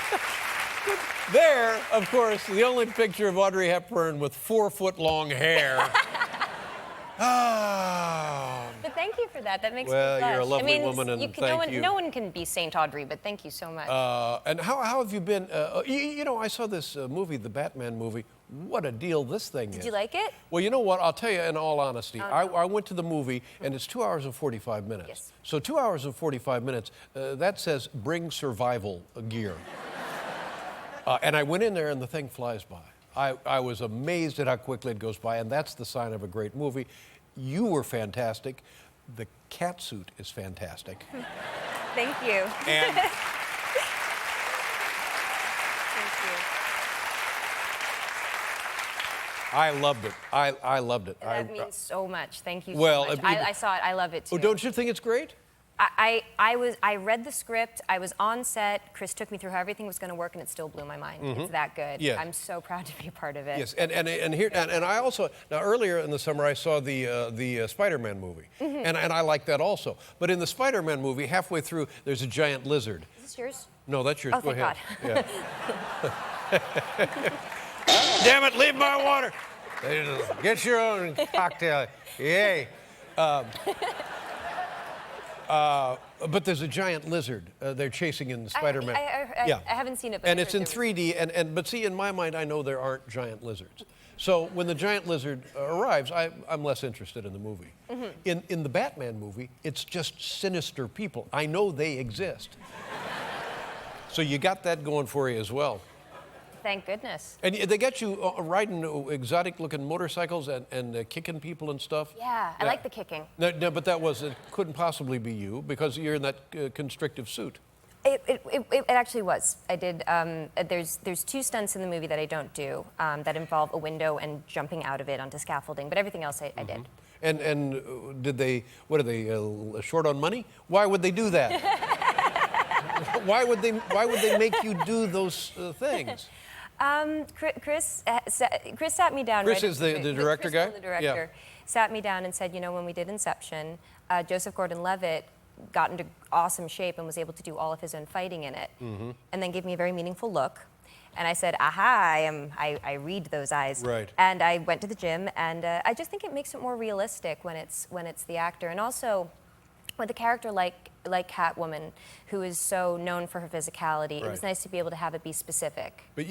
There, of course, the only picture of Audrey Hepburn with 4-foot-long hair. Oh. But thank you for that. That makes Well, me blush. you're a lovely I mean, woman, and thank you. No one can be Saint Audrey, but thank you so much. And how have you been? You know, I saw this movie, the Batman movie. What a deal this thing is. Did you like it? Well, you know what? I'll tell you in all honesty. I went to the movie, and it's 2 hours and 45 minutes. Yes. So 2 hours and 45 minutes, that says bring survival gear. And I went in there, and the thing flies by. I was amazed at how quickly it goes by, and that's the sign of a great movie. You were fantastic. The cat suit is fantastic. Thank you. And Thank you. I loved it. I loved it. That means so much. Thank you Well, so much. I saw it. I love it too. Oh, don't you think it's great? I read the script. I was on set. Chris took me through how everything was going to work, and it still blew my mind. It's that good. Yes. I'm so proud to be a part of it. Yes, and I also, now earlier in the summer I saw the Spider-Man movie, and I liked that also. But in the Spider-Man movie, halfway through, there's a giant lizard. Is this yours? No, that's yours. Oh, Go thank ahead. Yeah. Damn it! Leave my water. Get your own cocktail. Yay. But there's a giant lizard they're chasing in Spider-Man. I haven't seen it, but And I it's heard in there was- 3D. But see, in my mind, I know there aren't giant lizards. So when the giant lizard arrives, I'm less interested in the movie. In the Batman movie, it's just sinister people. I know they exist. So you got that going for you as well. Thank goodness. And they get you riding exotic-looking motorcycles and kicking people and stuff. Yeah, I like the kicking. No, but it couldn't possibly be you because you're in that constrictive suit. It actually was. I did. There's 2 stunts in the movie that I don't do that involve a window and jumping out of it onto scaffolding, but everything else I did. And did they? What are they? Short on money? Why would they do that? Why would they make you do those things? Chris sat me down. Chris right is the director Chris guy? The director sat me down and said, when we did Inception, Joseph Gordon-Levitt got into awesome shape and was able to do all of his own fighting in it, and then gave me a very meaningful look. And I said, aha, I read those eyes. Right. And I went to the gym, and I just think it makes it more realistic when it's the actor. And also, with a character like Catwoman, who is so known for her physicality, it was nice to be able to have it be specific. But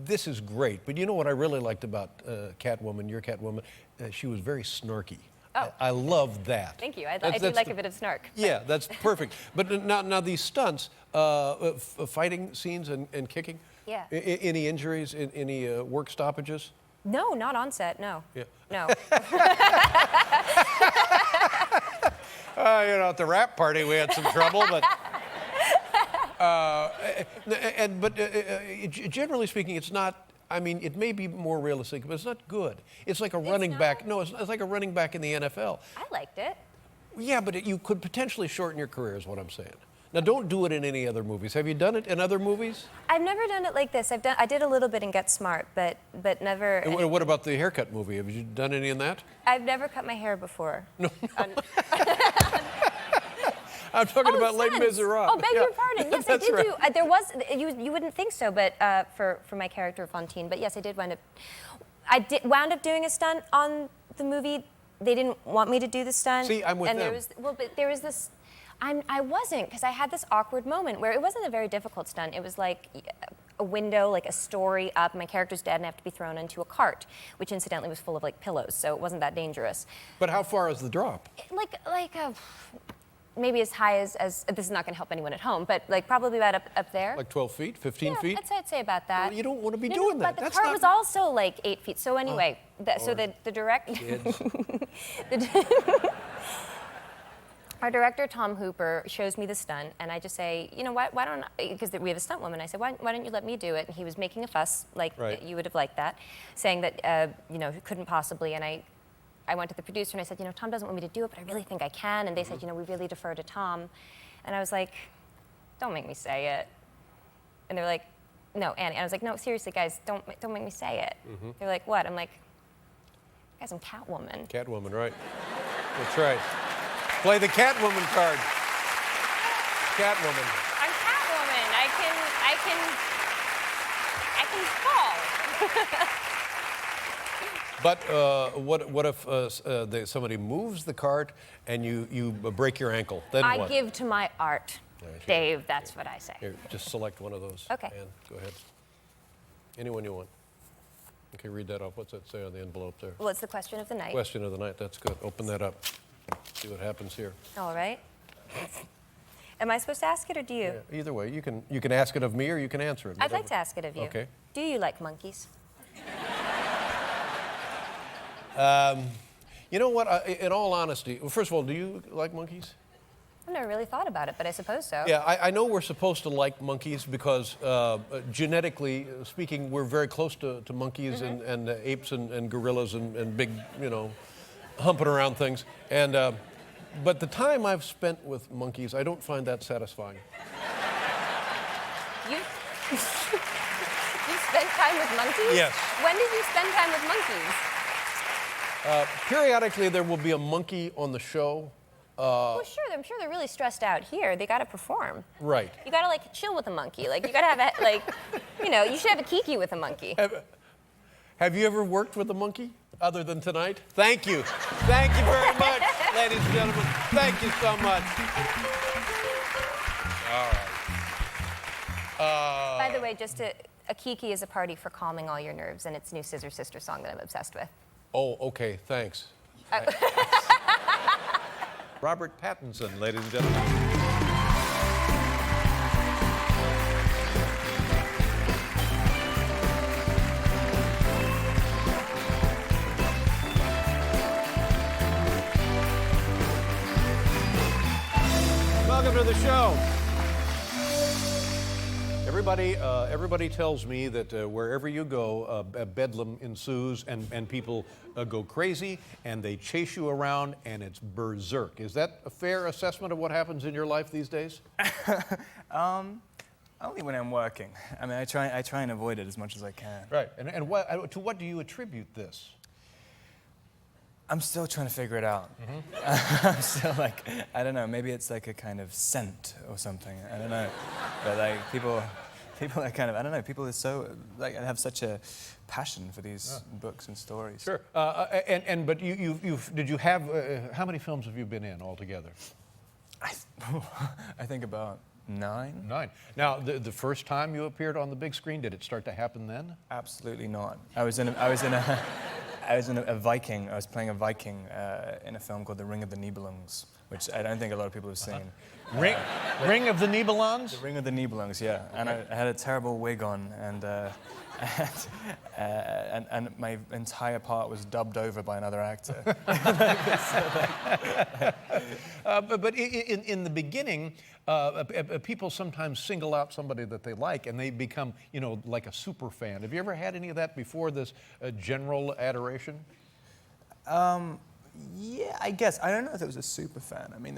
this is great. But you know what I really liked about Catwoman, your Catwoman? She was very snarky. Oh. I love that. Thank you. I do like a bit of snark. Yeah, that's perfect. But now these stunts, fighting scenes and kicking. Yeah. Any injuries? Any work stoppages? No, not on set. No. Yeah. No. At the rap party we had some trouble, but. Generally speaking, it's not. I mean, it may be more realistic, but it's not good. It's like a running back. No, it's like a running back in the NFL. I liked it. Yeah, but you could potentially shorten your career, is what I'm saying. Now, don't do it in any other movies. Have you done it in other movies? I've never done it like this. I did a little bit in Get Smart, but never. And what about the haircut movie? Have you done any in that? I've never cut my hair before. No. I'm talking about Les Miserables. Oh, beg your pardon. Yes, I did right. do. There was. You wouldn't think so, but for my character Fontaine. But yes, I did wind up. Wound up doing a stunt on the movie. They didn't want me to do the stunt. See, I'm with them. But there was this. I wasn't, because I had this awkward moment where it wasn't a very difficult stunt. It was like a window, like a story up. My character's dead and I have to be thrown into a cart, which incidentally was full of like pillows, so it wasn't that dangerous. But how far is the drop? Maybe as high as this is not going to help anyone at home, but like probably about up there. Like 12 feet, 15 feet? I'd say about that. Well, you don't want to be doing that. But the That's cart not... was also like 8 feet. So anyway, so the our director, Tom Hooper, shows me the stunt, and I just say, why don't, because we have a stunt woman, I said, why don't you let me do it? And he was making a fuss, like you would have liked that, saying that, couldn't possibly, and I went to the producer and I said, Tom doesn't want me to do it, but I really think I can, and they said, we really defer to Tom, and I was like, don't make me say it. And they're like, no, Annie, and I was like, no, seriously, guys, don't make me say it. They're like, what? I'm like, guys, I'm Catwoman. Catwoman, right. That's right. Play the Catwoman card. Catwoman. I'm Catwoman. I can fall. But what if somebody moves the cart and you break your ankle? Then I what? give to my art, Dave. That's what I say. Here, just select one of those. Okay. Ann, go ahead. Anyone you want. Okay, read that off. What's that say on the envelope there? Well, it's the question of the night. Question of the night. That's good. Open that up. See what happens here. All right. Am I supposed to ask it or do you? Yeah, either way, you can ask it of me or you can answer it. I'd like to ask it of you. Okay. Do you like monkeys? You know what? In all honesty, well, first of all, do you like monkeys? I've never really thought about it, but I suppose so. Yeah, I know we're supposed to like monkeys because genetically speaking, we're very close to monkeys and apes and gorillas and big, humping around things. And but the time I've spent with monkeys, I don't find that satisfying. You spent time with monkeys? Yes. When did you spend time with monkeys? Periodically, there will be a monkey on the show. Well, sure. I'm sure they're really stressed out here. They got to perform. Right. You got to chill with a monkey. Like you got to have you should have a kiki with a monkey. Have you ever worked with a monkey other than tonight? Thank you. Thank you very much. ladies and gentlemen. Thank you so much. All right. By the way, just a kiki is a party for calming all your nerves, and it's new Scissor Sister song that I'm obsessed with. Oh, okay, thanks. Robert Pattinson, ladies and gentlemen. Welcome to the show. Everybody tells me that wherever you go, a bedlam ensues and people go crazy and they chase you around and it's berserk. Is that a fair assessment of what happens in your life these days? Only when I'm working. I mean, I try and avoid it as much as I can. Right. And to what do you attribute this? I'm still trying to figure it out. I'm still like, I don't know, maybe it's like a kind of scent or something. I don't know. But like people are kind of, I don't know, people are so, like, have such a passion for these books and stories. Sure. But did you have, how many films have you been in altogether? I think about 9. 9. Now, the first time you appeared on the big screen, did it start to happen then? Absolutely not. I was in a Viking. I was playing a Viking in a film called The Ring of the Nibelungs, which I don't think a lot of people have seen. Ring of the Nibelungs? The Ring of the Nibelungs, yeah. And I had a terrible wig on, and my entire part was dubbed over by another actor. But in the beginning, people sometimes single out somebody that they like, and they become, like a super fan. Have you ever had any of that before this general adoration? Yeah, I guess. I don't know if it was a super fan. I mean,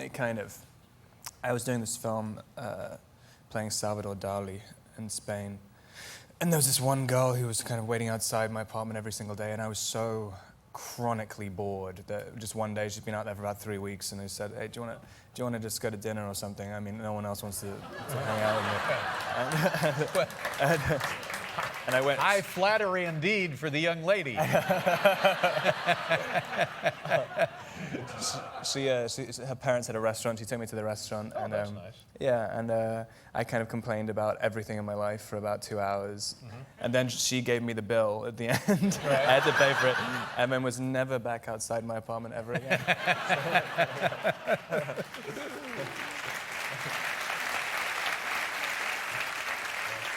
I was doing this film playing Salvador Dali in Spain. And there was this one girl who was kind of waiting outside my apartment every single day, and I was so chronically bored that just one day she'd been out there for about 3 weeks, and they said, "Hey, do you want to just go to dinner or something? I mean, no one else wants to hang out with me." And I went, High flattery indeed for the young lady. her parents had a restaurant. She took me to the restaurant. Oh, that's nice. Yeah, and I kind of complained about everything in my life for about 2 hours. And then she gave me the bill at the end. Right. I had to pay for it. And then was never back outside my apartment ever again.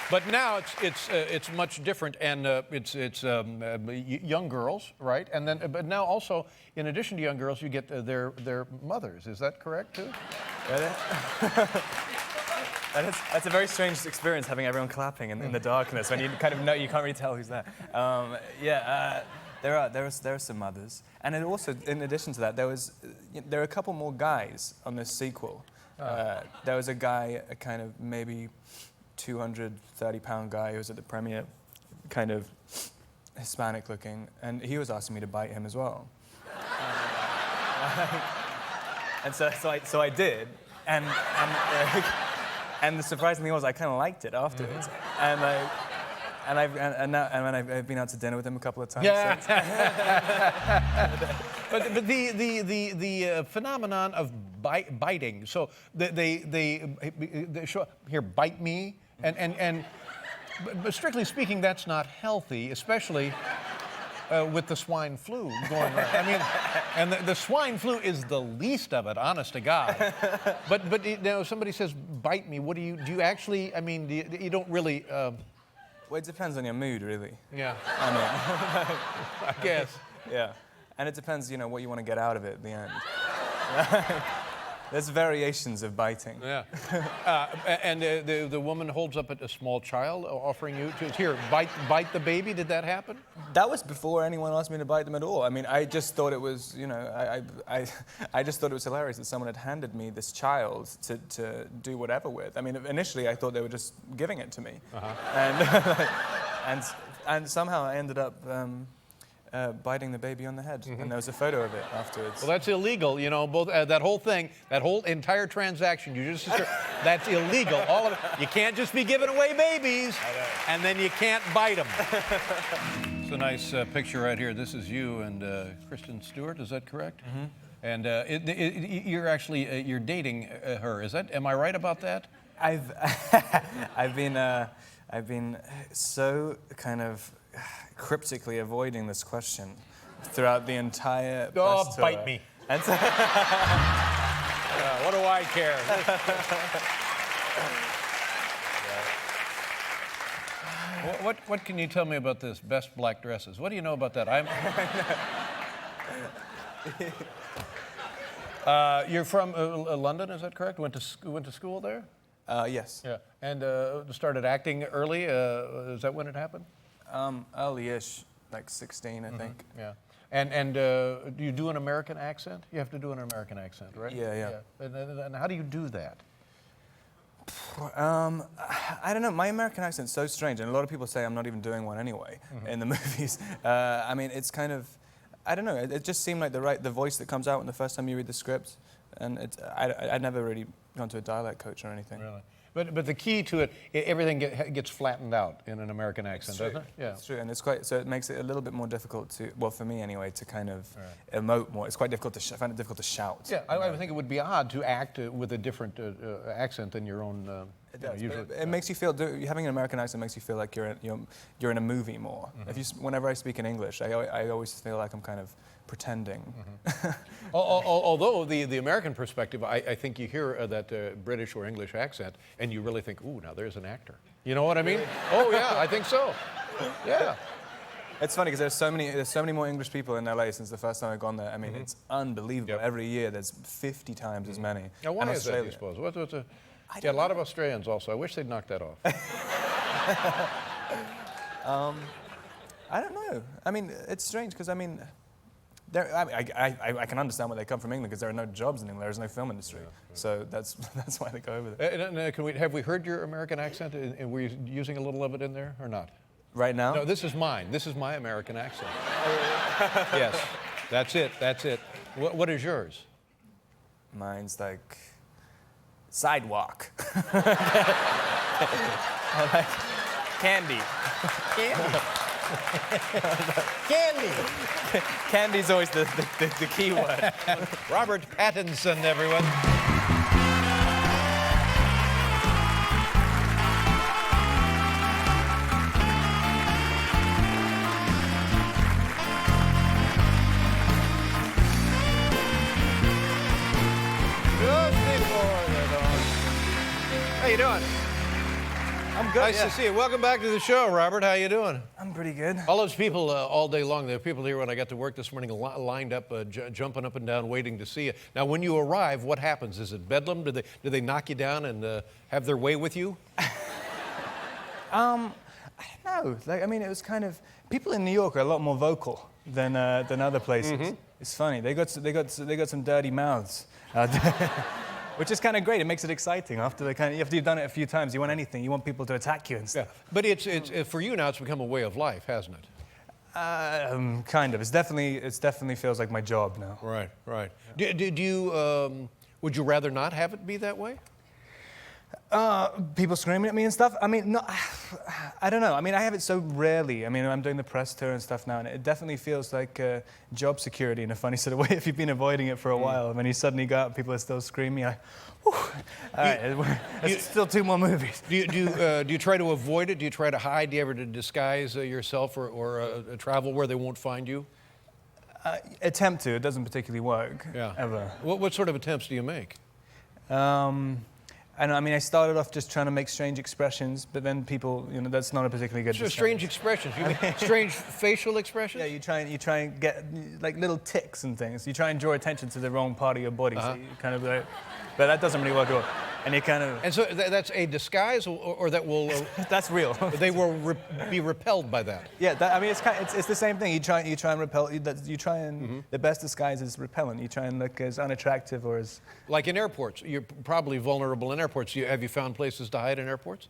But now it's much different, and it's young girls, right? And then, but now also, in addition to young girls, you get their mothers. Is that correct too? That's a very strange experience, having everyone clapping in the darkness when you kind of know you can't really tell who's there. There are some mothers, and then also in addition to that, there are a couple more guys on this sequel. There was a guy, a kind of maybe 230-pound guy who was at the premiere, kind of Hispanic looking, and he was asking me to bite him as well. And so I did, and the surprising thing was I kind of liked it afterwards, and I've been out to dinner with him a couple of times since. But the phenomenon of biting. So they show here, bite me, but strictly speaking, that's not healthy, especially with the swine flu going on. I mean, and the swine flu is the least of it, honest to God. But somebody says bite me. What do you actually? I mean, you don't really. Well, it depends on your mood, really. Yeah. I mean, I guess. Yeah, and it depends, what you want to get out of it at the end. There's variations of biting. Yeah. And the woman holds up a small child, offering you to here, bite the baby. Did that happen? That was before anyone asked me to bite them at all. I mean, I just thought it was, I just thought it was hilarious that someone had handed me this child to do whatever with. I mean, initially I thought they were just giving it to me, and somehow I ended up biting the baby on the head, and there was a photo of it afterwards. Well, that's illegal, both that whole thing, that whole entire transaction. That's illegal. All of it. You can't just be giving away babies, and then you can't bite them. It's a nice picture right here. This is you and Kristen Stewart. Is that correct? And you're actually you're dating her. Am I right about that? I've I've been so kind of cryptically avoiding this question throughout the entire press tour. Bite me. And so What do I care? What can you tell me about this best black dresses? What do you know about that? You're from London, is that correct? Went to school there? yes. Yeah. And started acting early. Is that when it happened? Early-ish, like 16, I think. Yeah. And do you do an American accent? You have to do an American accent, right? Yeah. And how do you do that? I don't know. My American accent's so strange, and a lot of people say I'm not even doing one anyway in the movies. I mean, it's kind of, I don't know. It just seemed like the voice that comes out when the first time you read the script, and I'd never really gone to a dialect coach or anything. Really? But the key to it, everything gets flattened out in an American accent, doesn't it? Yeah. It's true, and it's quite, so it makes it a little bit more difficult to, well, for me anyway, to kind of emote more. It's quite difficult to, I find it difficult to shout. Yeah, I think it would be odd to act with a different accent than your own. It does, usually. but it makes you feel, having an American accent makes you feel like you're in a movie more. Whenever I speak in English, I always feel like I'm kind of pretending. Although the American perspective, I think you hear that British or English accent, and you really think, ooh, now there's an actor. You know what I mean? Oh yeah, I think so. Yeah. It's funny because there's so many more English people in LA since the first time I've gone there. I mean, it's unbelievable. Yep. Every year there's 50 times as many. Now why And is that, Australia. you suppose? A lot of Australians also. I wish they'd knock that off. I don't know. I mean, it's strange because I mean, I can understand where they come from England because there are no jobs in England. There's no film industry, so that's why they go over there. Have we heard your American accent? And were you using a little of it in there or not? Right now? No, this is mine. This is my American accent. Yes, that's it. That's it. What is yours? Mine's like sidewalk. Candy. Candy. Candy's always the key word. Robert Pattinson, everyone. How you doing? I'm good. Nice to see you. Welcome back to the show, Robert. How you doing? I'm pretty good. All those people all day long, there are people here when I got to work this morning lined up, jumping up and down, waiting to see you. Now, when you arrive, what happens? Is it bedlam? Do they knock you down and have their way with you? I don't know. Like, I mean, it was kind of, people in New York are a lot more vocal than other places. It's funny. They got some dirty mouths. Which is kind of great. It makes it exciting. After you've done it a few times, you want anything. You want people to attack you and stuff. Yeah. But it's for you now. It's become a way of life, hasn't it? Kind of. It's definitely feels like my job now. Right. Right. Do you? Would you rather not have it be that way? People screaming at me and stuff. I mean, no, I don't know. I mean, I have it so rarely. I mean, I'm doing the press tour and stuff now, and it definitely feels like job security in a funny sort of way. If you've been avoiding it for a while, and then you suddenly go out, and people are still screaming. There's still 2 more movies. Do you try to avoid it? Do you try to hide? Do you ever disguise yourself or travel where they won't find you? Attempt to. It doesn't particularly work. Yeah. Ever. What sort of attempts do you make? I mean, I started off just trying to make strange expressions, but then people, that's not a particularly good. So strange expressions. You mean strange facial expressions? Yeah, you try and get like little tics and things. You try and draw attention to the wrong part of your body, so you kind of like, but that doesn't really work at all. And you kind of. And so that's a disguise, or that will. That's real. They will be repelled by that. Yeah, I mean, it's the same thing. You try and repel. You try and the best disguise is repellent. You try and look as unattractive or as. Like in airports, you're probably vulnerable in airports. Have you found places to hide in airports?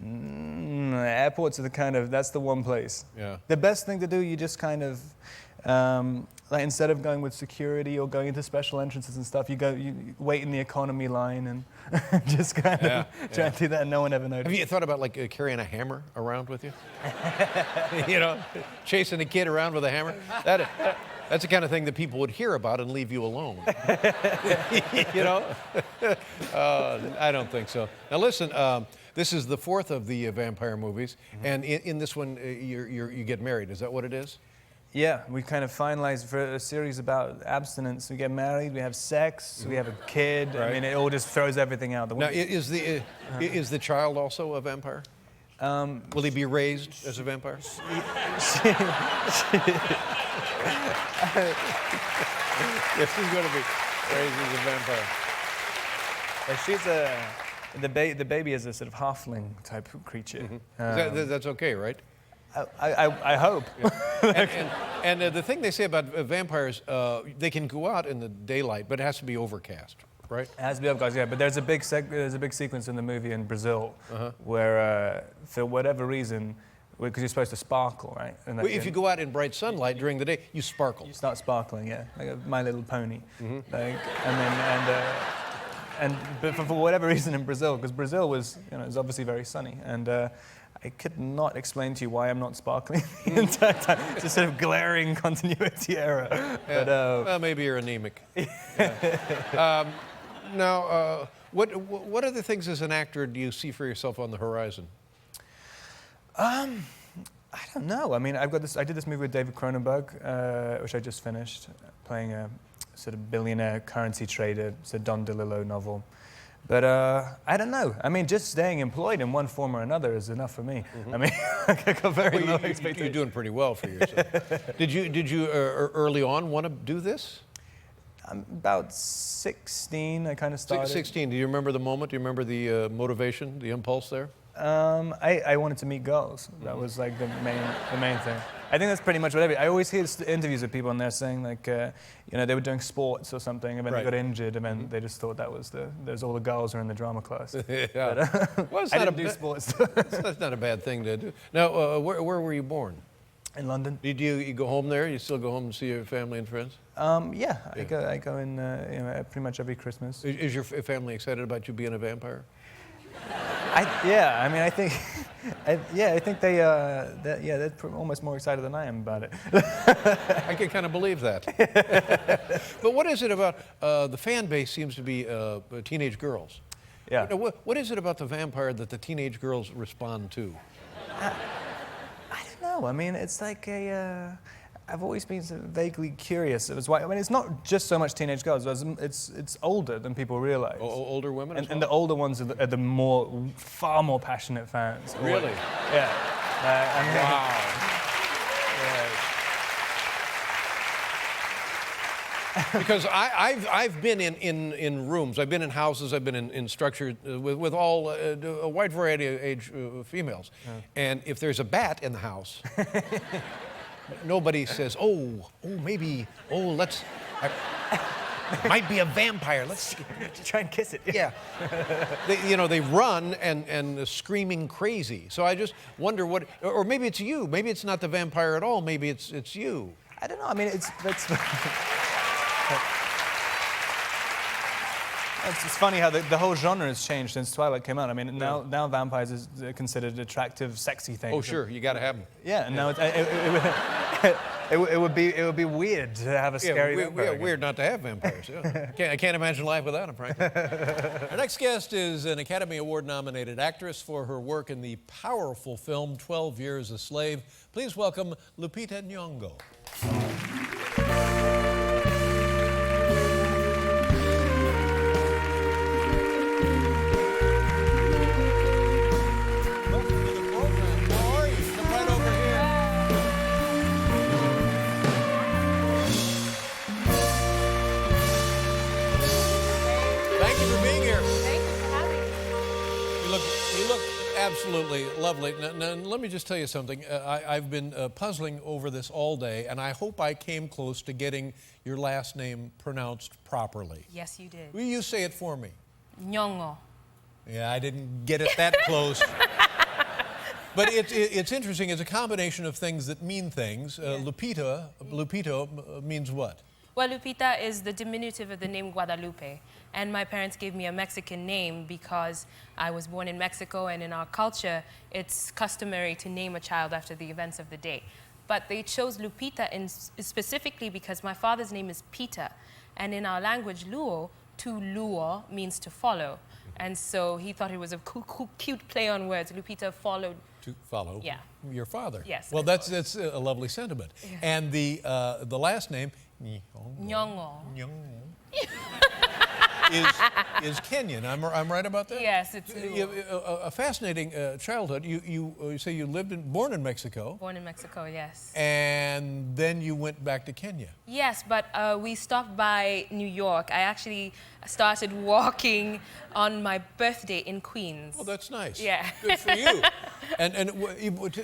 Airports are that's the one place. Yeah. The best thing to do, you just kind of. Like instead of going with security or going into special entrances and stuff, you wait in the economy line and just kind of try and do that, and no one ever noticed. Have you thought about like carrying a hammer around with you? Chasing a kid around with a hammer. That's the kind of thing that people would hear about and leave you alone. You know? I don't think so. Now listen, this is the fourth of the vampire movies, and in this one, you get married. Is that what it is? Yeah, we kind of finalized for a series about abstinence. We get married, we have sex, we have a kid. Right. I mean, it all just throws everything out the Now, window. is the child also a vampire? Will he be raised as a vampire? Yes, She's going to be raised as a vampire. she's the baby is a sort of halfling type of creature. That's okay, right? I hope. And the thing they say about vampires, they can go out in the daylight, but it has to be overcast, right? It has to be up, guys. Yeah, but there's a big sequence in the movie in Brazil where, for whatever reason, because you're supposed to sparkle, right? And Well, if you go out in bright sunlight during the day, you sparkle. you start sparkling, yeah, like a My Little Pony, like, but for whatever reason in Brazil, because Brazil was, is obviously very sunny, and I could not explain to you why I'm not sparkling the entire time. It's a sort of glaring continuity error. Yeah. But, Well, maybe you're anemic. Yeah. Now, what other things as an actor do you see for yourself on the horizon? I don't know. I mean, I did this movie with David Cronenberg, which I just finished, playing a sort of billionaire currency trader. It's a Don DeLillo novel. But I don't know. I mean, just staying employed in one form or another is enough for me. I mean, I got very low expectations. You're doing pretty well for yourself. Did you early on want to do this? I'm about 16. I kind of started. 16. Do you remember the moment? Do you remember the motivation, the impulse there? I wanted to meet girls. That was like the main thing. I think that's pretty much what I always hear interviews with people and they're saying like, they were doing sports or something and then they got injured and then they just thought that was there's all the girls are in the drama class. Yeah. But, Well, it's I not didn't do sports. That's not a bad thing to do. Now, where were you born? In London. Did you go home there? You still go home and see your family and friends? Yeah, I go in pretty much every Christmas. Is your family excited about you being a vampire? I think they're almost more excited than I am about it. I can kind of believe that. But what is it about the fan base seems to be teenage girls? Yeah. What is it about the vampire that the teenage girls respond to? I don't know. I mean, it's like I've always been sort of vaguely curious. It was why. I mean, it's not just so much teenage girls. It's older than people realize. Older women, as well? And the older ones are the far more passionate fans. Really? Yeah. Wow. Because I've been in rooms, I've been in houses, I've been in structures with all a wide variety of age females, and if there's a bat in the house, nobody says, maybe let's. It might be a vampire. Let's try and kiss it. Yeah. They run and screaming crazy. So I just wonder what, or maybe it's you. Maybe it's not the vampire at all. Maybe it's you. I don't know. I mean, it's funny how the whole genre has changed since Twilight came out. I mean, now vampires is considered an attractive, sexy thing. Oh, sure, you got to have them. Yeah, and now it would be weird to have a scary vampire. Yeah, weird not to have vampires. Yeah. I can't imagine life without them, frankly. Our next guest is an Academy Award-nominated actress for her work in the powerful film 12 Years a Slave. Please welcome Lupita Nyong'o. Absolutely lovely. Now, let me just tell you something. I've been puzzling over this all day, and I hope I came close to getting your last name pronounced properly. Yes, you did. Will you say it for me? Nyong'o. Yeah, I didn't get it that close. But it's interesting. It's a combination of things that mean things. Lupita means what? Well, Lupita is the diminutive of the name Guadalupe. And my parents gave me a Mexican name because I was born in Mexico, and in our culture, it's customary to name a child after the events of the day. but they chose Lupita specifically because my father's name is Peter. And in our language, Luo, to luo means to follow. And so he thought it was a cute play on words. Lupita followed. To follow Yeah. your father. Yes, Well, my that's a lovely sentiment. And the last name, Nyongo. is Kenyan. I'm right about that? Yes, it's You Luo. a fascinating childhood. You say you born in Mexico, Born in Mexico, yes. and then you went back to Kenya. Yes, but we stopped by New York. I actually started walking on my birthday in Queens. Well, that's nice. Yeah. Good for you. And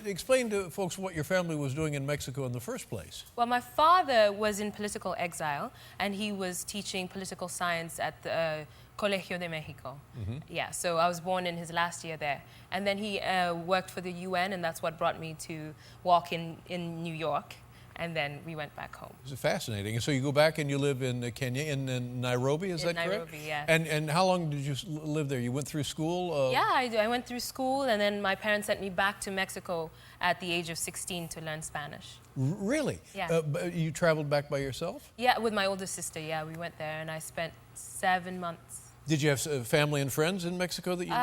explain to folks what your family was doing in Mexico in the first place. Well, my father was in political exile, and he was teaching political science at the Colegio de Mexico. Yeah, so I was born in his last year there. And then he worked for the UN, and that's what brought me to walk in New York. And then we went back home. It's fascinating. And so you go back and you live in Kenya, in Nairobi, is that correct? Nairobi, yes. And how long did you live there? You went through school? Yeah, I went through school, and then my parents sent me back to Mexico at the age of 16 to learn Spanish. Really? Yeah. But you traveled back by yourself? Yeah, with my older sister, yeah, we went there, and I spent 7 months. Did you have family and friends in Mexico that you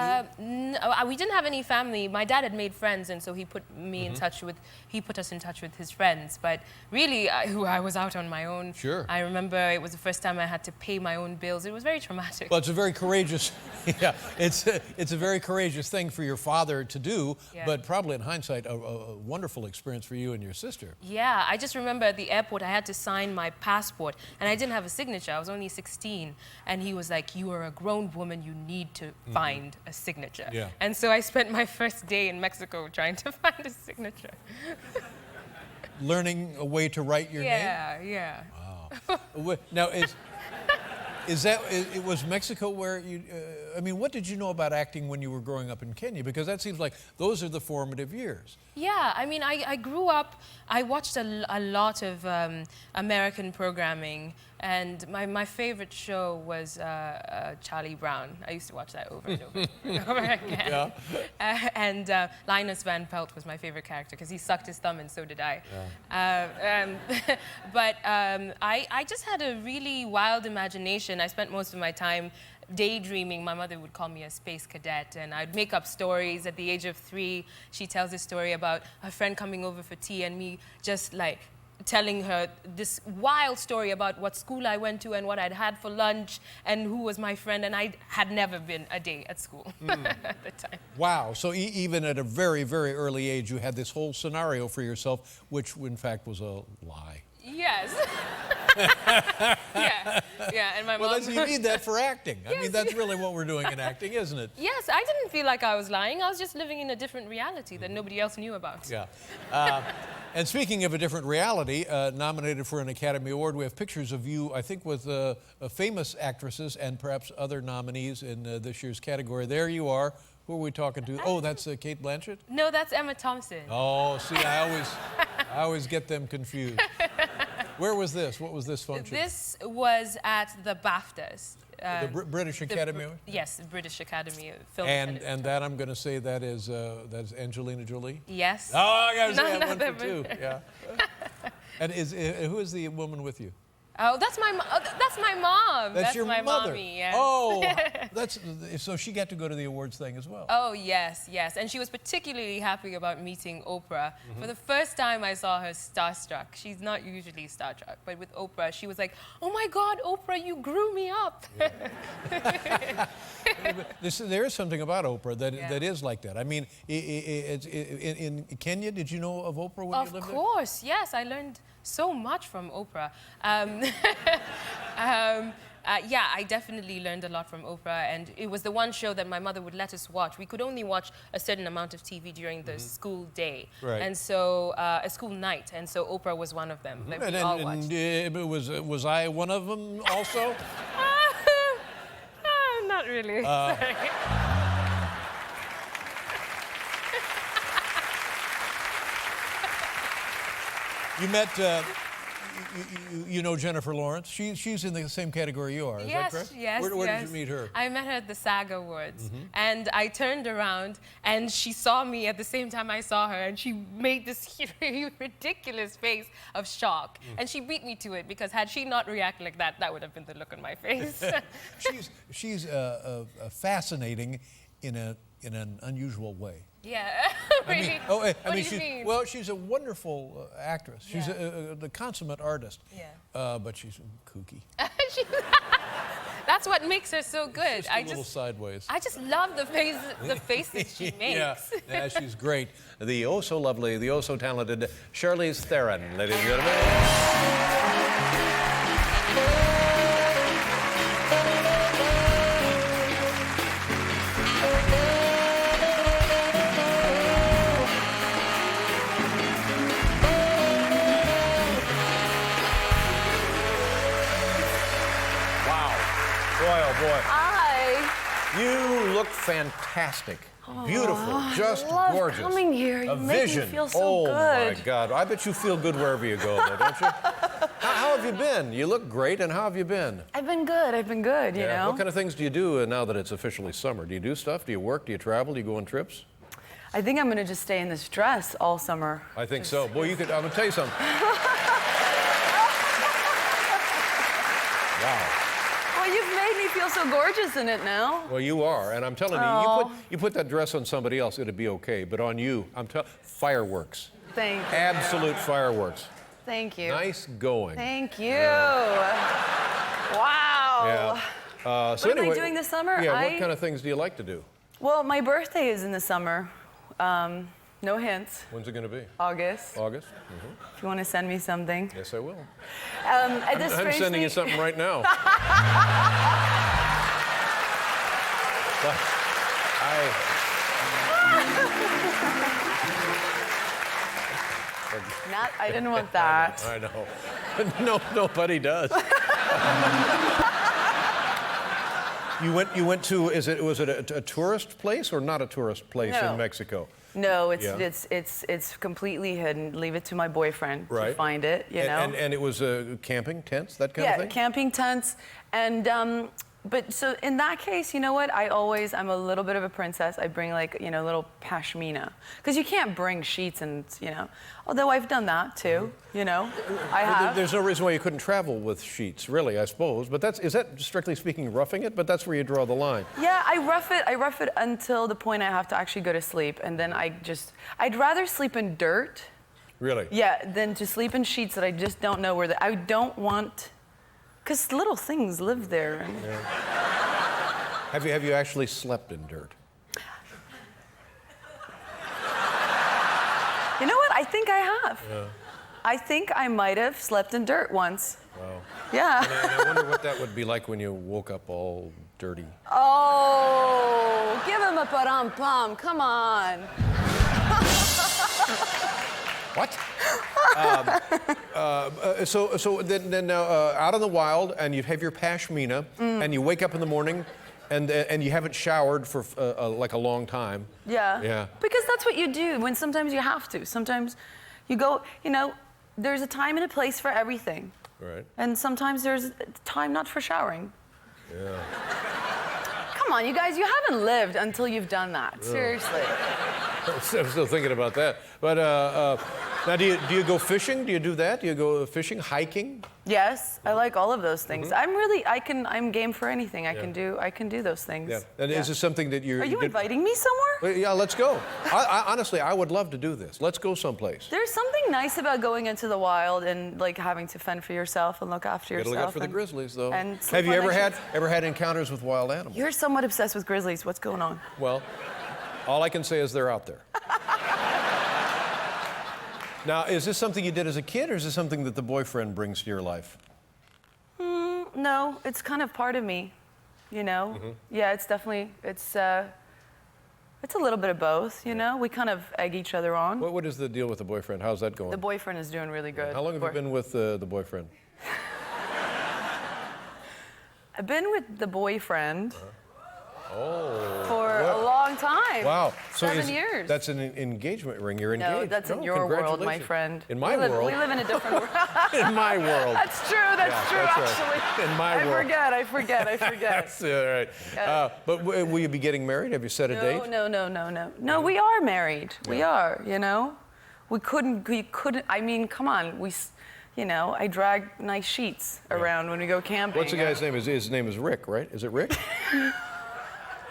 knew? No, we didn't have any family. My dad had made friends, and so he put me in touch with, he put us in touch with his friends. But really, I was out on my own. Sure. I remember it was the first time I had to pay my own bills. It was very traumatic. Well, it's a very courageous, yeah, it's a very courageous thing for your father to do, Yeah. but probably in hindsight, a wonderful experience for you and your sister. Yeah, I just remember at the airport, I had to sign my passport, and I didn't have a signature. I was only 16, and he was like, "You are a grown woman, you need to find a signature." Yeah. And so I spent my first day in Mexico trying to find a signature. Learning a way to write your name? Yeah, yeah. Now, was Mexico where you, I mean, what did you know about acting when you were growing up in Kenya? Because that seems like those are the formative years. Yeah, I mean, I grew up, I watched a lot of American programming, and my favorite show was Charlie Brown. I used to watch that over and over, and over again. Yeah. And Linus Van Pelt was my favorite character because he sucked his thumb, and so did I. Yeah. But I just had a really wild imagination. I spent most of my time daydreaming. My mother would call me a space cadet, and I'd make up stories. At the age of 3, she tells a story about a friend coming over for tea and me just like telling her this wild story about what school I went to and what I'd had for lunch and who was my friend, and I had never been a day at school at the time. Wow, so even at a very, very early age, you had this whole scenario for yourself, which in fact was a lie. Yes. yeah, and my Well, mom... you need that for acting. I mean, Yes. that's really what we're doing in acting, isn't it? Yes, I didn't feel like I was lying. I was just living in a different reality that nobody else knew about. Yeah. And speaking of a different reality, nominated for an Academy Award, we have pictures of you, I think, with famous actresses and perhaps other nominees in this year's category. There you are. Who are we talking to? Oh, that's Kate Blanchett? No, that's Emma Thompson. Oh, see, I always get them confused. Where was this? What was this function? This was at the BAFTAs. The British Academy Award? Yes, the British Academy of Film. And that I'm going to say that's Angelina Jolie? Yes. Oh, I got to say None one for other two. than- Yeah. And who is the woman with you? Oh, that's my mom. That's your my mother. mommy. Yes. Oh, so she got to go to the awards thing as well. Oh, yes, yes. And she was particularly happy about meeting Oprah. For the first time I saw her starstruck. She's not usually starstruck, but with Oprah, she was like, "Oh my God, Oprah, you grew me up." There is something about Oprah Yeah. that is like that. I mean, in Kenya, did you know of Oprah when you lived Of course, yes. I learned so much from Oprah. Yeah, I definitely learned a lot from Oprah, and it was the one show that my mother would let us watch. We could only watch a certain amount of TV during the school day, Right. and so a school night, and so Oprah was one of them that we there? all watched. Was I one of them also? Not really. Sorry. You met you know Jennifer Lawrence? She's in the same category you are, is that correct? Yes, Where yes. did you meet her? I met her at the SAG Awards, and I turned around, and she saw me at the same time I saw her, and she made this ridiculous face of shock, and she beat me to it, because had she not reacted like that, that would have been the look on my face. she's fascinating in an unusual way. Yeah, really. What do you mean? Well, she's a wonderful actress. She's the consummate artist. Yeah. But she's kooky. That's what makes her so good. Just a little sideways. I just love the faces she makes. Yeah, she's great. The oh so lovely, the oh so talented Charlize Theron, ladies and gentlemen. Boy, oh boy. Hi. You look fantastic. Beautiful, just love gorgeous. coming here. You A make me vision. feel so oh good. my God. I bet you feel good wherever you go, though, don't you? How have you been? You look great, and how have you been? I've been good, you know. What kind of things do you do now that it's officially summer? Do you do stuff? Do you work? Do you travel? Do you go on trips? I think I'm gonna just stay in this dress all summer. I think so. Boy, I'm gonna tell you something. Wow. Well, you've made me feel so gorgeous in it now. Well, you are, and I'm telling you, you put that dress on somebody else, it'd be okay. But on you, fireworks. Thank you. Absolute fireworks. Thank you. Nice going. Thank you. Yeah. Wow. Yeah. So What am I anyway, doing this summer? Yeah. What kind of things do you like to do? Well, my birthday is in the summer. No hints. When's it going to be? August. August. If you want to send me something. Yes, I will. I'm sending you something right now. But I didn't want that. I know. No, nobody does. You went to, was it a tourist place or not a tourist place No. in Mexico? No, Yeah. it's completely hidden. Leave it to my boyfriend to Right. find it. You know. And it was camping tents, that kind of Yeah, thing. camping tents, and but so in that case, you know what? I'm a little bit of a princess. I bring like little pashmina, because you can't bring sheets and Although I've done that too, I have. There's no reason why you couldn't travel with sheets, really, I suppose. But is that strictly speaking roughing it? But that's where you draw the line. Yeah, I rough it until the point I have to actually go to sleep, and then I'd rather sleep in dirt. Really? Yeah, than to sleep in sheets that I just don't know where I don't want, because little things live there. And Have you actually slept in dirt? You know what? I think I have. Yeah. I think I might have slept in dirt once. Wow. Yeah. And I wonder what that would be like when you woke up all dirty. Oh, give him a pa-ram-pam. Come on. What? So then out in the wild, and you have your pashmina, and you wake up in the morning, and you haven't showered for like a long time. Yeah. Yeah. Because that's what you do when sometimes you have to. Sometimes you go, there's a time and a place for everything. Right. And sometimes there's time not for showering. Yeah. Come on, you guys, you haven't lived until you've done that. Seriously. I'm still thinking about that. But now, do you go fishing? Do you do that? Do you go fishing, hiking? Yes, I like all of those things. I'm game for anything. I can do those things. Yeah. And is this something that Are you inviting me somewhere? Well, yeah, let's go. Honestly, I would love to do this. Let's go someplace. There's something nice about going into the wild and like having to fend for yourself and look after Gotta yourself. look out for the grizzlies, though. And Have you ever had encounters with wild animals? You're somewhat obsessed with grizzlies. What's going on? Well, all I can say is they're out there. Now, is this something you did as a kid, or is this something that the boyfriend brings to your life? No, it's kind of part of me, Yeah, it's definitely, it's a little bit of both, We kind of egg each other on. What is the deal with the boyfriend? How's that going? The boyfriend is doing really good. How long have you been with the boyfriend? I've been with the boyfriend For a long time. Wow. 7 years. That's an engagement ring. You're engaged. No, that's in your world, my congratulations. friend. In my world. We live in a different world. In my world. That's true. That's true. that's right. Actually, In my world. I forget. That's all right. But will you be getting married? Have you set a date? No, we are married. We are, you know. We couldn't, I mean, come on. I drag nice sheets around when we go camping. What's the guy's name? His name is Rick, right? Is it Rick?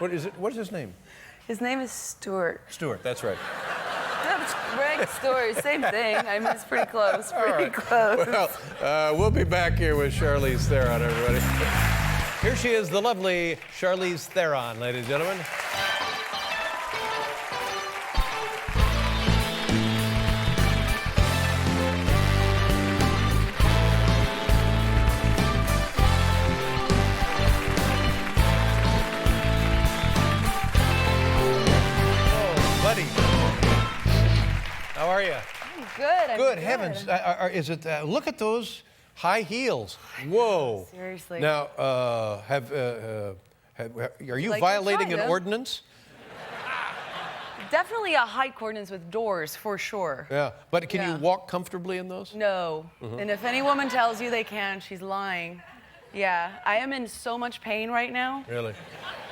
What is it? What's his name? His name is Stuart. Stuart, that's right. Rick, Stuart, same thing. I mean, it's pretty close, close. Well, we'll be back here with Charlize Theron, everybody. Here she is, the lovely Charlize Theron, ladies and gentlemen. How are you? I'm good. Good heavens! Is it? Look at those high heels. Whoa! Seriously. Now, are you Like violating an China. ordinance? Definitely a height coordinates with doors, for sure. Yeah, but can you Yeah. walk comfortably in those? No. And if any woman tells you they can, she's lying. Yeah, I am in so much pain right now. Really?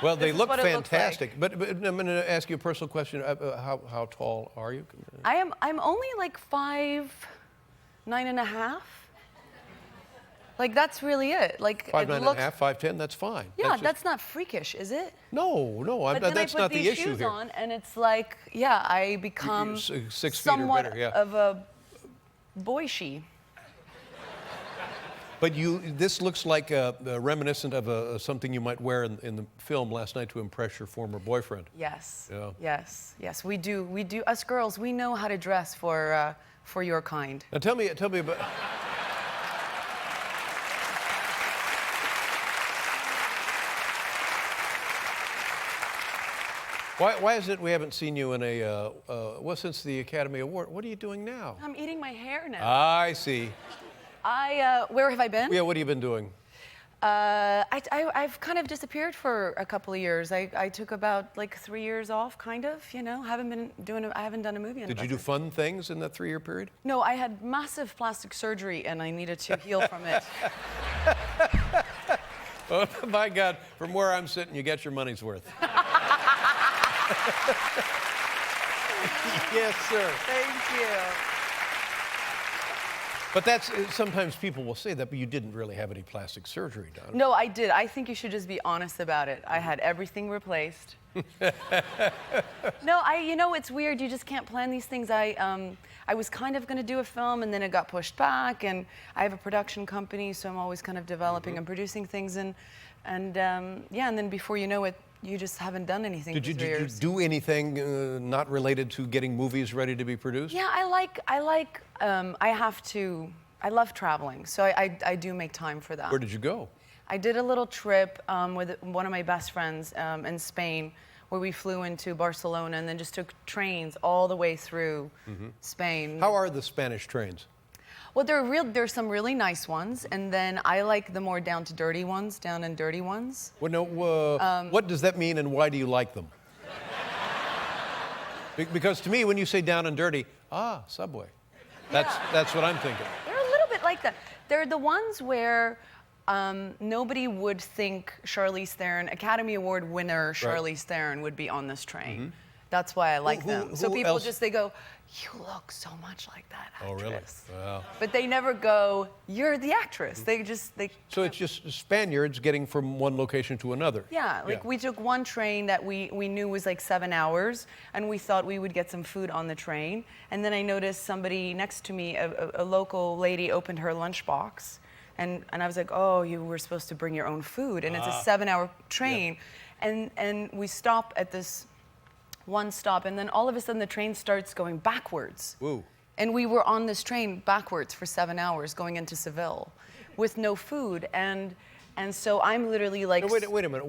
Well, they This is look what it looks like. fantastic. But I'm going to ask you a personal question. How tall are you? I'm only like 5'9½". Like that's really it. Like 5'9" it and looks. a half, 5'10". That's fine. Yeah, just- that's not freakish, is it? no. But then That's I put not these the issue shoes here. on, and it's like, yeah, I become 6 feet or somewhat better, yeah. of a boy-she. But this looks like reminiscent of something you might wear in the film last night to impress your former boyfriend. Yes. Yeah. Yes. We do. Us girls, we know how to dress for your kind. Now tell me about. Why is it we haven't seen you in since the Academy Award? What are you doing now? I'm eating my hair now. I see. Where have I been? Yeah, what have you been doing? I've kind of disappeared for a couple of years. I took about like 3 years off, kind of. You know, I haven't done a movie in Did you about do fun things in that 3-year period? No, I had massive plastic surgery and I needed to heal from it. Oh, my God, from where I'm sitting, you get your money's worth. Yes, sir. Thank you. But sometimes people will say that, but you didn't really have any plastic surgery done. No, I did. I think you should just be honest about it. I had everything replaced. No, it's weird. You just can't plan these things. I was kind of going to do a film, and then it got pushed back. And I have a production company, so I'm always kind of developing and producing things. And then before you know it, you just haven't done anything. Did for 3 you years. do anything not related to getting movies ready to be produced? Yeah, I love traveling, so I do make time for that. Where did you go? I did a little trip with one of my best friends in Spain, where we flew into Barcelona and then just took trains all the way through Spain. How are the Spanish trains? Well, there's some really nice ones, and then I like the more down and dirty ones. Well, no, what does that mean, and why do you like them? Because to me, when you say down and dirty, Subway. That's what I'm thinking. They're a little bit like that. They're the ones where nobody would think Charlize Theron, Academy Award winner Charlize Theron, would be on this train. That's why I like them. So who people else? they go, you look so much like that actress. Oh, really? Wow. But they never go, you're the actress. So it's just Spaniards getting from one location to another. Yeah, we took one train that we knew was like 7 hours, and we thought we would get some food on the train. And then I noticed somebody next to me, a local lady, opened her lunchbox. And I was like, oh, you were supposed to bring your own food. And it's a 7-hour train. Yeah. And we stop at this one stop, and then all of a sudden the train starts going backwards. Ooh. And we were on this train backwards for 7 hours going into Seville with no food. And And so I'm literally like. No, wait a minute.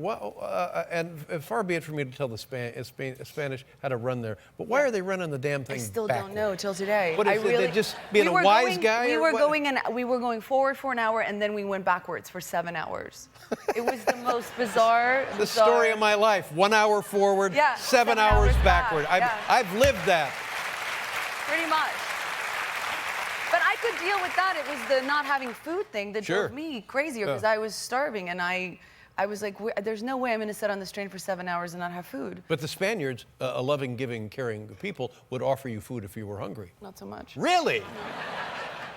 And far be it for me to tell the Spanish how to run there. But why are they running the damn thing I still backward? don't know till today. What is it? They're just being a wise guy? We or were what? we were going forward for an hour, and then we went backwards for 7 hours. It was the most bizarre. The story of my life. 1 hour forward, Yeah, 7 7 hours hours backward. back, yeah. I've lived that. Pretty much. But I could deal with that. It was the not having food thing that Sure. drove me crazier because I was starving, and I was like, there's no way I'm going to sit on this train for 7 hours and not have food. But the Spaniards, a loving, giving, caring people, would offer you food if you were hungry. Not so much. Really?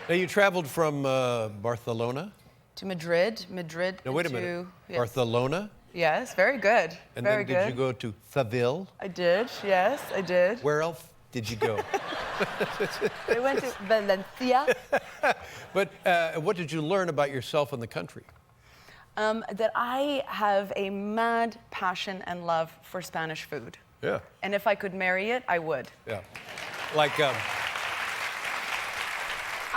Now, you traveled from Barcelona? To Madrid. No, wait a minute. Yes. Barcelona? Yes, very good. And very then good. did you go to Seville? I did, yes, I did. Where else did you go? I went to Valencia. But what did you learn about yourself and the country? That I have a mad passion and love for Spanish food. Yeah. And if I could marry it, I would. Yeah. Like,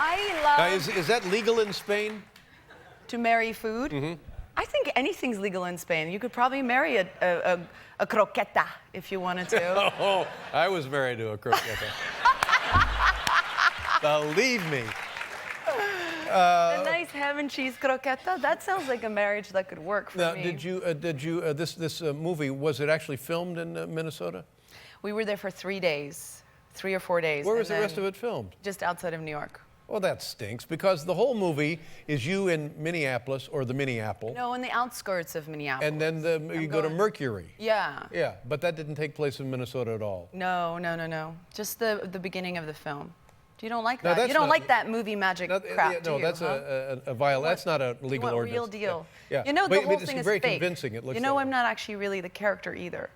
I love now is that legal in Spain? to marry food. Mm-hmm. I think anything's legal in Spain. You could probably marry a croqueta if you wanted to. Oh, I was married to a croqueta. Believe me. A nice ham and cheese croqueta. That sounds like a marriage that could work for Now, me. did you this movie, was it actually filmed in Minnesota? We were there for 3 days, 3 or 4 days. Where was and the rest then of it filmed? Just outside of New York. Well, that stinks because the whole movie is you in Minneapolis or the Minneapolis, No, in the outskirts of Minneapolis. and then you go to going- Mercury. Yeah. Yeah, but that didn't take place in Minnesota at all. No. Just the beginning of the film. You don't like No, that? that's You don't not- like that movie magic crap, Yeah, do no, you? that's huh? that's not a legal You want ordinance. real deal. Yeah. You know the But whole it's thing is very fake. convincing. It looks You know that I'm way. not actually really the character either.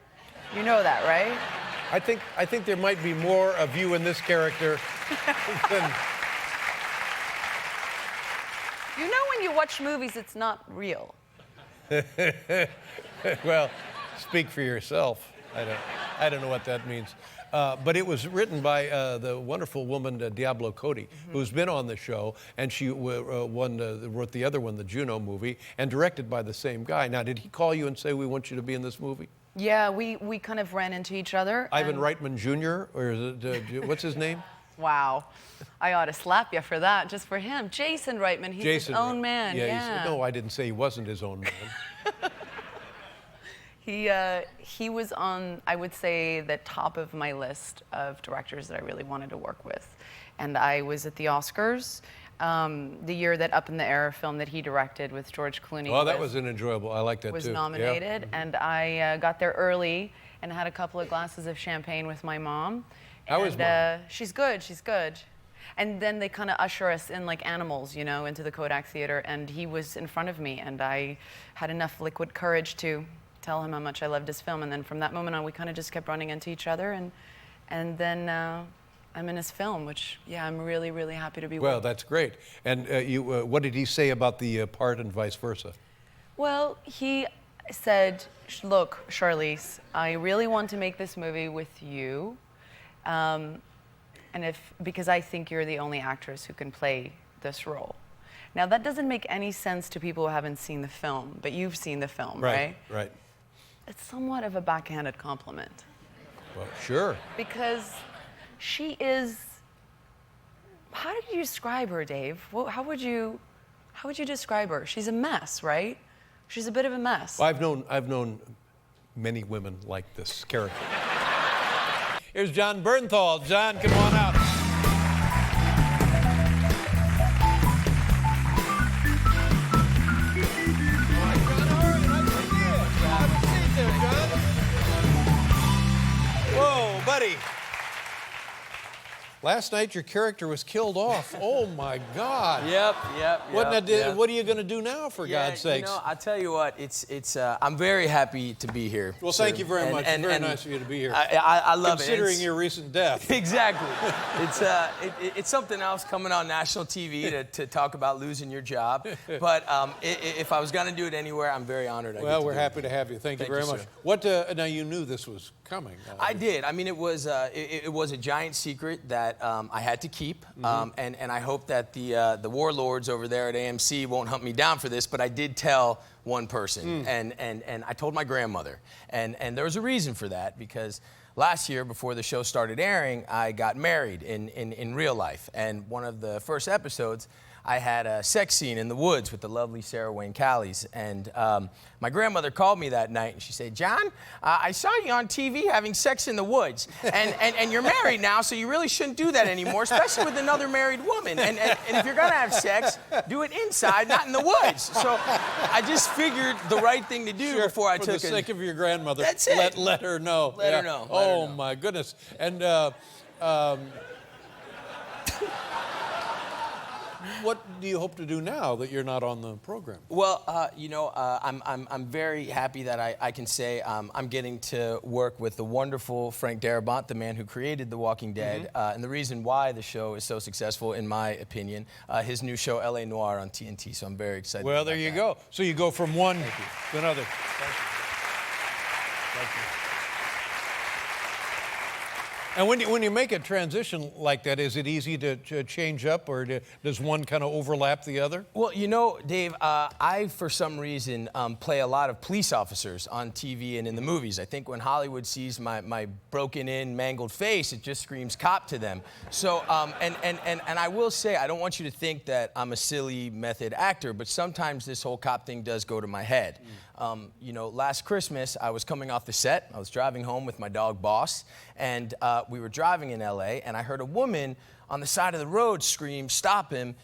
You know that, right? I think there might be more of you in this character than. You know when you watch movies, it's not real. Well, speak for yourself. I don't know what that means. But it was written by the wonderful woman Diablo Cody, who's been on the show, and she wrote the other one, the Juno movie, and directed by the same guy. Now, did he call you and say, we want you to be in this movie? Yeah, we kind of ran into each other. Ivan and- Reitman Jr., or is it, what's his name? Wow. I ought to slap you for that, just for him. Jason Reitman, he's his own Reitman. man. Yeah. No, I didn't say he wasn't his own man. He was on, I would say, the top of my list of directors that I really wanted to work with. And I was at the Oscars the year that Up in the Air film that he directed with George Clooney. Oh, that was an enjoyable. I like that was too. Yeah. nominated, and I got there early and had a couple of glasses of champagne with my mom. How is Mom? She's good. She's good. And then they kind of usher us in like animals, you know, into the Kodak Theater, and he was in front of me, and I had enough liquid courage to tell him how much I loved his film, and then from that moment on, we kind of just kept running into each other, and then I'm in his film, which, yeah, I'm really, really happy to be Well, with. that's great. And what did he say about the part and vice versa? Well, he said, look, Charlize, I really want to make this movie with you, because I think you're the only actress who can play this role. Now, that doesn't make any sense to people who haven't seen the film, but you've seen the film, right? Right. It's somewhat of a backhanded compliment, Well, sure. because she is, how did you describe her, Dave? How would you describe her? She's a mess, right? She's a bit of a mess. Well, I've known many women like this character. Here's John Bernthal. John, come on out. Whoa, buddy. Last night your character was killed off. Oh my God. Yep. What are you going to do now, for Yeah, God's sakes? You know, I tell you what, I'm very happy to be here. Well, sir. thank you very much. Very and nice of you to be here. I love Considering it. your recent death. Exactly. It's something else coming on national TV to talk about losing your job. But if I was going to do it anywhere, I'm very honored. Well, we're happy to have you. Thank you Thank very you, much. sir. What? Now you knew this was coming. I did. I mean, it was a giant secret that that I had to keep, and I hope that the warlords over there at AMC won't hunt me down for this, but I did tell one person, and I told my grandmother, and there was a reason for that, because last year, before the show started airing, I got married in real life, and one of the first episodes, I had a sex scene in the woods with the lovely Sarah Wayne Callies, and my grandmother called me that night and she said, "John, I saw you on TV having sex in the woods, and you're married now, so you really shouldn't do that anymore, especially with another married woman. And if you're gonna have sex, do it inside, not in the woods." So I just figured the right thing to do before I took it. For the sake of your grandmother, That's it. let her know. Let her know. Oh my goodness. And what do you hope to do now that you're not on the program? Well, I'm very happy that I can say I'm getting to work with the wonderful Frank Darabont, the man who created The Walking Dead, and the reason why the show is so successful, in my opinion, his new show L.A. Noire on TNT. So I'm very excited. Well, there you go. So you go from one to another. Thank you. Thank you. And when you make a transition like that, is it easy to change up, or does one kind of overlap the other? Well, you know, Dave, I, for some reason, play a lot of police officers on TV and in the movies. I think when Hollywood sees my broken-in, mangled face, it just screams cop to them. So, and I will say, I don't want you to think that I'm a silly method actor, but sometimes this whole cop thing does go to my head. You know, last Christmas, I was coming off the set. I was driving home with my dog, Boss, and we were driving in L.A., and I heard a woman on the side of the road scream, "Stop him.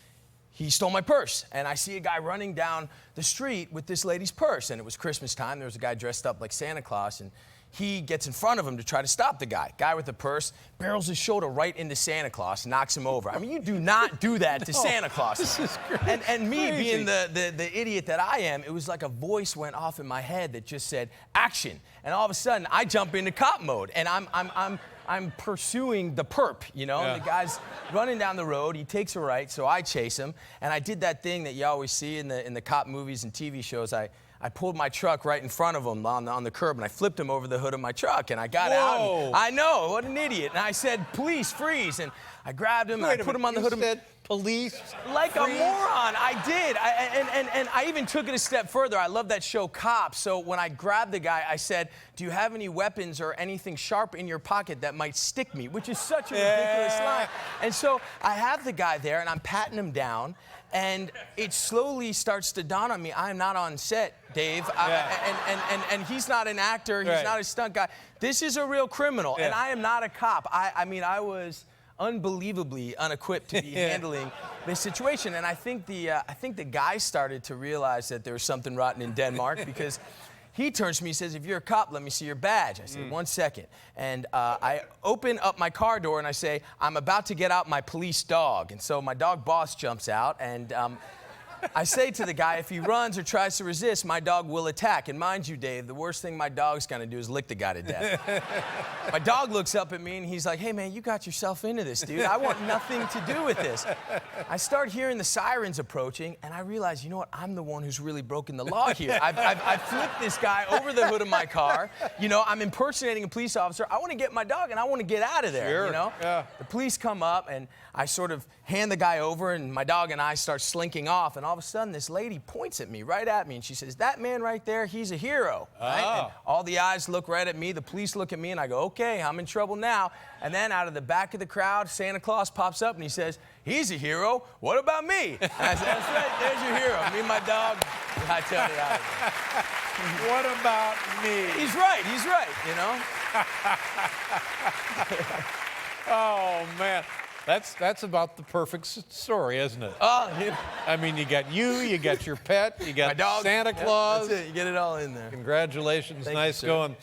He stole my purse." And I see a guy running down the street with this lady's purse, and it was Christmas time. There was a guy dressed up like Santa Claus, and he gets in front of him to try to stop the guy. Guy with the purse barrels his shoulder right into Santa Claus, knocks him over. I mean, you do not do that to Santa Claus. This is And me crazy. being the idiot that I am, it was like a voice went off in my head that just said, "Action." And all of a sudden, I jump into cop mode, and I'm pursuing the perp, you know? Yeah. The guy's running down the road, he takes a right, so I chase him, and I did that thing that you always see in the cop movies and TV shows. I pulled my truck right in front of him on the curb, and I flipped him over the hood of my truck, and I got out. And I know, what an idiot. And I said, "Police, freeze." And I grabbed him, and I put him on the hood of my... Police? Like a moron, I did. And I even took it a step further. I love that show, Cops. So when I grabbed the guy, I said, "Do you have any weapons or anything sharp in your pocket that might stick me?" Which is such a ridiculous line. And so I have the guy there, and I'm patting him down, and it slowly starts to dawn on me, I am not on set, Dave. And he's not an actor. He's not a stunt guy. This is a real criminal, and I am not a cop. I mean, I was unbelievably unequipped to be handling this situation, and I think the guy started to realize that there was something rotten in Denmark, because he turns to me and says, "If you're a cop, let me see your badge." I said, "1 second." And I open up my car door and I say, "I'm about to get out my police dog." And so my dog, Boss, jumps out, and I say to the guy, if he runs or tries to resist, my dog will attack. And mind you, Dave, the worst thing my dog's gonna do is lick the guy to death. My dog looks up at me and he's like, "Hey man, you got yourself into this, dude. I want nothing to do with this." I start hearing the sirens approaching, and I realize, you know what? I'm the one who's really broken the law here. I've flipped this guy over the hood of my car. You know, I'm impersonating a police officer. I want to get my dog and I want to get out of there. Sure. You know? Yeah. The police come up, and I sort of hand the guy over, and my dog and I start slinking off, and all of a sudden this lady points at me, right at me, and she says, "That man right there, he's a hero." Right? And all the eyes look right at me, the police look at me, and I go, "Okay, I'm in trouble now." And then out of the back of the crowd, Santa Claus pops up and he says, "He's a hero, what about me?" And I said, "That's right, there's your hero, me and my dog." I tell you that. What about me? He's right, you know? Oh, man. That's about the perfect story, isn't it? Oh, I mean, you got your pet, you got my dog. Santa Yep, Claus. that's it, you get it all in there. Congratulations, Thank you, nice sir. going.